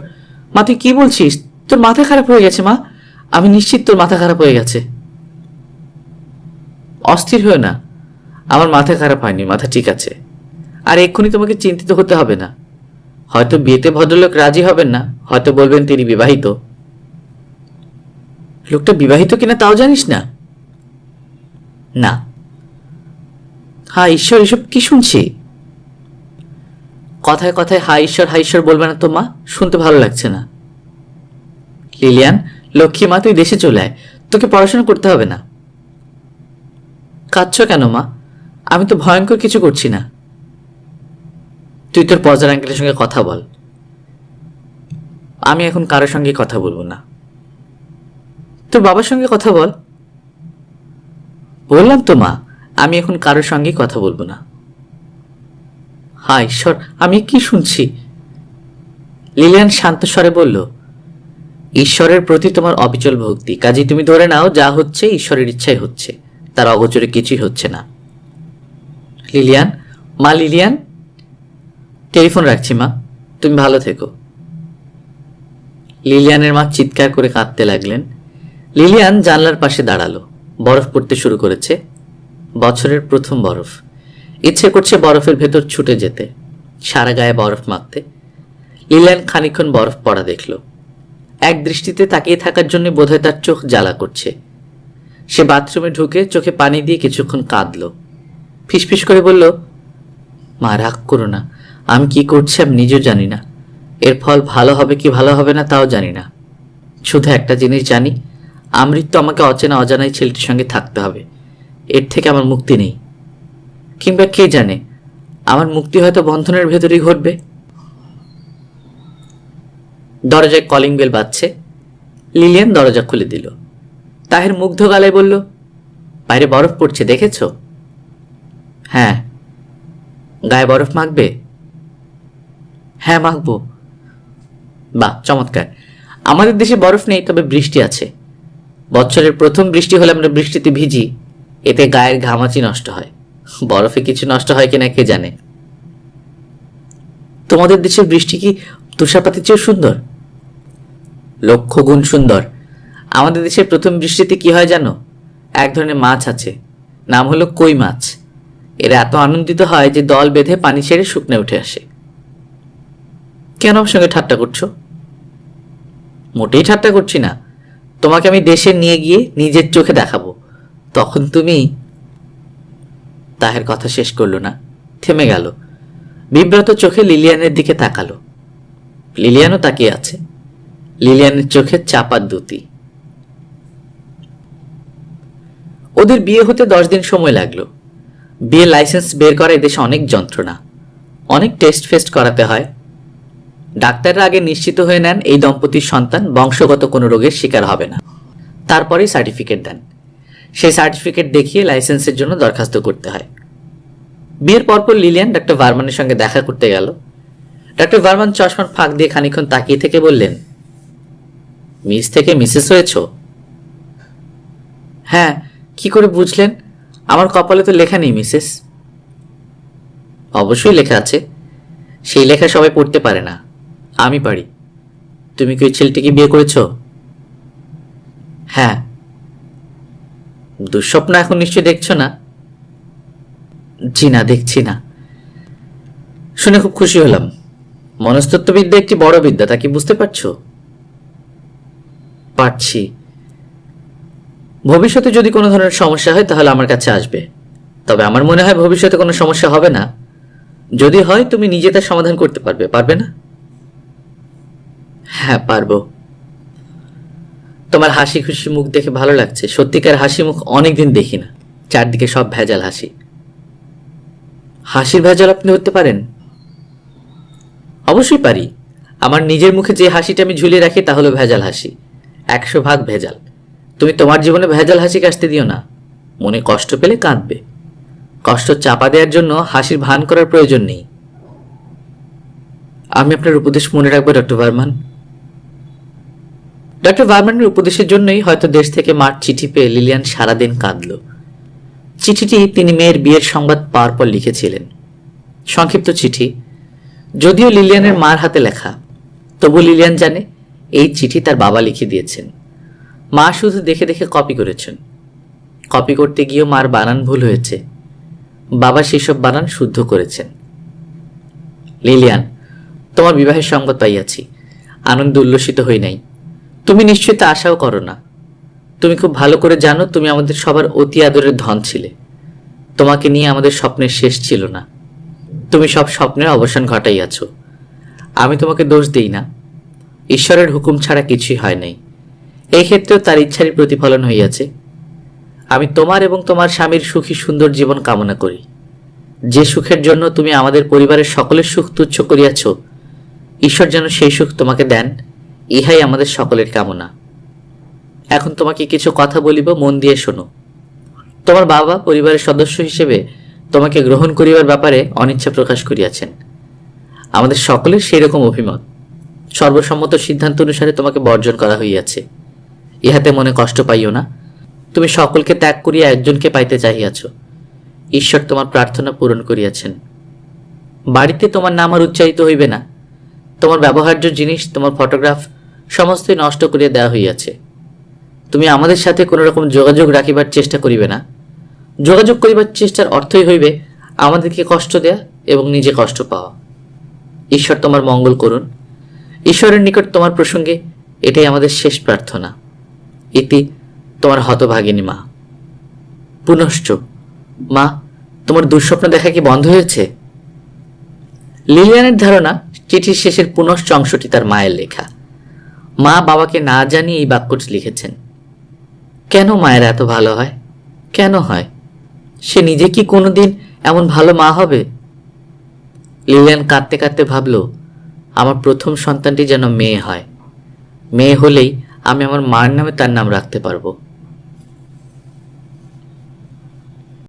মা তুই কি বলছিস? তোর মাথা খারাপ হয়ে গেছে মা। আমি নিশ্চিত তোর মাথা খারাপ হয়ে গেছে। অস্থির হয়ে না, আমার মাথা খারাপ হয়নি, মাথা ঠিক আছে। আর এক্ষুনি তোমাকে চিন্তিত হতে হবে না। হয়তো বিয়েতে ভদ্রলোক রাজি হবেন না, হয়তো বলবেন তিনি বিবাহিত। লোকটা বিবাহিত কিনা তাও জানিস না? না। হ্যাঁ ঈশ্বর, এসব কি শুনছি? কথায় কথায় হাই ঈশ্বর বলবে না তো মা, শুনতে ভালো লাগছে না। লিলিয়ান, লক্ষ্মী মা, তুই দেশে চলে আয়। তোকে পড়াশোনা করতে হবে না। কাঁদছ কেন মা? আমি তো ভয়ঙ্কর কিছু করছি না। তুই তোর পর্দার আঙ্কেলের সঙ্গে কথা বল। আমি এখন কারোর সঙ্গে কথা বলবো না। তোর বাবার সঙ্গে কথা বল। বললাম তো মা, আমি এখন কারোর সঙ্গে কথা বলবো না। হায় ঈশ্বর, আমি কি শুনছি? লিলিয়ান শান্ত স্বরে বলল, ঈশ্বরের প্রতি তোমার অবিচল ভক্তি, কাজেই তুমি ধরে নাও যা হচ্ছে ঈশ্বরের ইচ্ছাই হচ্ছে, তার অগোচরে কিছুই হচ্ছে না। লিলিয়ান, মা লিলিয়ান, টেলিফোন রাখছি মা, তুমি ভালো থেকো। লিলিয়ানের মা চিৎকার করে কাঁদতে লাগলেন। লিলিয়ান জানলার পাশে দাঁড়ালো। বরফ পড়তে শুরু করেছে, বছরের প্রথম বরফ। ইচ্ছে করছে বরফের ভেতর ছুটে যেতে, সারা গায়ে বরফ মাখতে। লিলিয়ান খানিকক্ষণ বরফ পড়া দেখল। এক দৃষ্টিতে তাকিয়ে থাকার জন্য বোধহয় তার চোখ জ্বালা করছে। সে বাথরুমে ঢুকে চোখে পানি দিয়ে কিছুক্ষণ কাঁদল। ফিসফিস করে বলল, মা রাগ করো না, আমি কি করছি আমি নিজেও জানি না। এর ফল ভালো হবে কি ভালো হবে না তাও জানি না। শুধু একটা জিনিস জানি, আমৃত্যু আমাকে অচেনা অজানাই ছেলেটির সঙ্গে থাকতে হবে। এর থেকে আমার মুক্তি নেই। কিংবা কে জানে, আমার মুক্তি হয়তো বন্ধনের ভেতরেই ঘটবে। দরজায় কলিং বেল বাজছে। লিলিয়ান দরজা খুলে দিল। তাহের মুগ্ধ গলায় বলল, বাইরে বরফ পড়ছে দেখেছ? হ্যাঁ। গায়ে বরফ মাখবে? হ্যাঁ মাখবো। বাহ, চমৎকার। আমাদের দেশে বরফ নেই, তবে বৃষ্টি আছে। বছরের প্রথম বৃষ্টি হলে আমরা বৃষ্টিতে ভিজি, এতে গায়ের ঘামাচি নষ্ট হয়। বরফে কিছু নষ্ট হয় কিনা কে জানে। তোমাদের দেশের বৃষ্টি কি তুষারপাতের চেয়েও সুন্দর? লক্ষ গুণ সুন্দর। আমাদের দেশের প্রথম বৃষ্টিতে কি হয় জানো? এক ধরনের মাছ আছে, নাম হলো কই মাছ। এরা এত আনন্দিত হয় যে দল বেঁধে পানি ছেড়ে শুকনে উঠে আসে। কেন আমার সঙ্গে ঠাট্টা করছো? মোটেই ঠাট্টা করছি না। তোমাকে আমি দেশে নিয়ে গিয়ে নিজের চোখে দেখাবো, তখন তুমি। তাহের কথা শেষ করলো না, থেমে গেল। বিব্রত চোখে লিলিয়ানের দিকে তাকালো। লিলিয়ানও তাকিয়ে আছে। লিলিয়ানের চোখে চাপা দ্যুতি। ওদের বিয়ে হতে 10 দিন সময় লাগলো। বিয়ে লাইসেন্স বের করা এদেশে অনেক যন্ত্রণা, অনেক টেস্ট ফেস্ট করাতে হয়। ডাক্তাররা আগে নিশ্চিত হয়ে নেন এই দম্পতির সন্তান বংশগত কোনো রোগের শিকার হবে না, তারপরেই সার্টিফিকেট দেন। সেই সার্টিফিকেট দেখিয়ে লাইসেন্সের জন্য দরখাস্ত করতে হয়। বিয়ের পরপর লিলিয়ান ডক্টর ভার্মানের সঙ্গে দেখা করতে গেল। ডক্টর ভার্মান চশমার ফাঁক দিয়ে খানিকক্ষণ তাকিয়ে থেকে বললেন, মিস থেকে মিসেস হয়েছ? হ্যাঁ। কি করে বুঝলেন? আমার কপালে তো লেখা নেই মিসেস। অবশ্যই লেখা আছে, সেই লেখা সবাই পড়তে পারে না, আমি পারি। তুমি কি ওই ছেলেটিকে বিয়ে করেছ? হ্যাঁ। দুঃস্বপ্ন এখন নিশ্চয়ই দেখছো না? জি না, দেখছি না। শুনে খুব খুশি হলাম। মনস্তত্ত্ববিদ্যা একটি বড় বিদ্যা, তা কি বুঝতে পারছো? পারছি। ভবিষ্যতে যদি কোনো ধরনের সমস্যা হয় তাহলে আমার কাছে আসবে, তবে আমার মনে হয় ভবিষ্যতে কোনো সমস্যা হবে না। যদি হয় তুমি নিজে তার সমাধান করতে পারবে, পারবে না? হ্যাঁ পারবো। তোমার হাসি খুশি মুখ দেখে ভালো লাগছে। সত্যিকার হাসি মুখ অনেকদিন দেখি না, চারদিকে সব ভেজাল হাসি। হাসির ভেজাল আপনি ধরতে পারেন? অবশ্যই পারি। আমার নিজের মুখে যে হাসিটা আমি ঝুলিয়ে রাখি তা হলো ভেজাল হাসি, 100% ভেজাল। তুমি তোমার জীবনে ভেজাল হাসি কাটতে দিও না। মনে কষ্ট পেলে কাঁদবে, কষ্ট চাপা দেওয়ার জন্য হাসির ভান করার প্রয়োজন নেই। আমি আপনার উপদেশ মনে রাখবো ডক্টর ভার্মান। ডক্টর ভার্মানের উপদেশের জন্যই হয়তো দেশ থেকে মার চিঠি পেয়ে লিলিয়ান সারাদিন কাঁদল। চিঠিটি তিনি মেয়ের বিয়ের সংবাদ পাওয়ার পর লিখেছিলেন। সংক্ষিপ্ত চিঠি, যদিও লিলিয়ানের মার হাতে লেখা, তবু লিলিয়ান জানে এই চিঠি তার বাবা লিখে দিয়েছেন। মা শুধু দেখে দেখে কপি করেছেন। কপি করতে গিয়েও মার বানান ভুল হয়েছে, বাবা সেসব বানান শুদ্ধ করেছেন। লিলিয়ান, তোমার বিবাহের সংবাদ পাইয়াছি, আনন্দ উল্লসিত হই নাই। তুমি নিশ্চয়ই তা আশাও করো না। তুমি খুব ভালো করে জানো তুমি আমাদের সবার অতি আদরের ধন ছিলে। তোমাকে নিয়ে আমাদের স্বপ্নের শেষ ছিল না। তুমি সব স্বপ্নের অবসান ঘটাইয়াছ। আমি তোমাকে দোষ দিই না, ঈশ্বরের হুকুম ছাড়া কিছুই হয় নাই। এই ক্ষেত্রেও তার ইচ্ছারই প্রতিফলন হইয়াছে। আমি তোমার এবং তোমার স্বামীর সুখী সুন্দর জীবন কামনা করি। যে সুখের জন্য তুমি আমাদের পরিবারের সকলের সুখ তুচ্ছ করিয়াছ, ঈশ্বর যেন সেই সুখ তোমাকে দেন, ইহাই আমাদের সকলের কামনা। এখন তোমাকে কিছু কথা বলিব, মন দিয়ে শোনো। তোমার বাবা পরিবারের সদস্য হিসেবে তোমাকে গ্রহণ করিবার ব্যাপারে অনিচ্ছা প্রকাশ করিয়াছেন। আমাদের সকলের সেই রকম অভিমত। সর্বসম্মত সিদ্ধান্ত অনুসারে তোমাকে বর্জন করা হইয়াছে। ইহাতে মনে কষ্ট পাইও না। তুমি সকলকে ত্যাগ করিয়া একজনকে পাইতে চাহিয়াছ। ঈশ্বর তোমার প্রার্থনা পূরণ করিয়াছেন। বাড়িতে তোমার নাম আর উচ্চারিত হইবে না। তোমার ব্যবহার্য জিনিস, তোমার ফটোগ্রাফ সমস্তই নষ্ট করিয়া দেওয়া হইয়াছে। তুমি আমাদের সাথে কোনো রকম যোগাযোগ রাখিবার চেষ্টা করিবে না। যোগাযোগ করিবার চেষ্টার অর্থই হইবে আমাদেরকে কষ্ট দেয়া এবং নিজে কষ্ট পাওয়া। ঈশ্বর তোমার মঙ্গল করুন। ঈশ্বরের নিকট তোমার প্রসঙ্গে এটাই আমাদের শেষ প্রার্থনা। ইতি তোমার হতভাগিনী মা। পুনশ্চ মা, তোমার দুঃস্বপ্ন দেখা কি বন্ধ হয়েছে? লিলিয়ানের ধারণা চিঠির শেষের পুনশ্চ অংশটি তার মায়ের লেখা। মা বাবাকে না জানিয়ে এই বাক্যটি লিখেছেন। কেন মায়ের এত ভালো হয়? কেন হয়? সে নিজে কি কোনোদিন এমন ভালো মা হবে? লিলিয়ান কাঁদতে কাঁদতে ভাবল, আমার প্রথম সন্তানটি যেন মেয়ে হয়। মেয়ে হলেই আমি আমার মার নামে তার নাম রাখতে পারবো।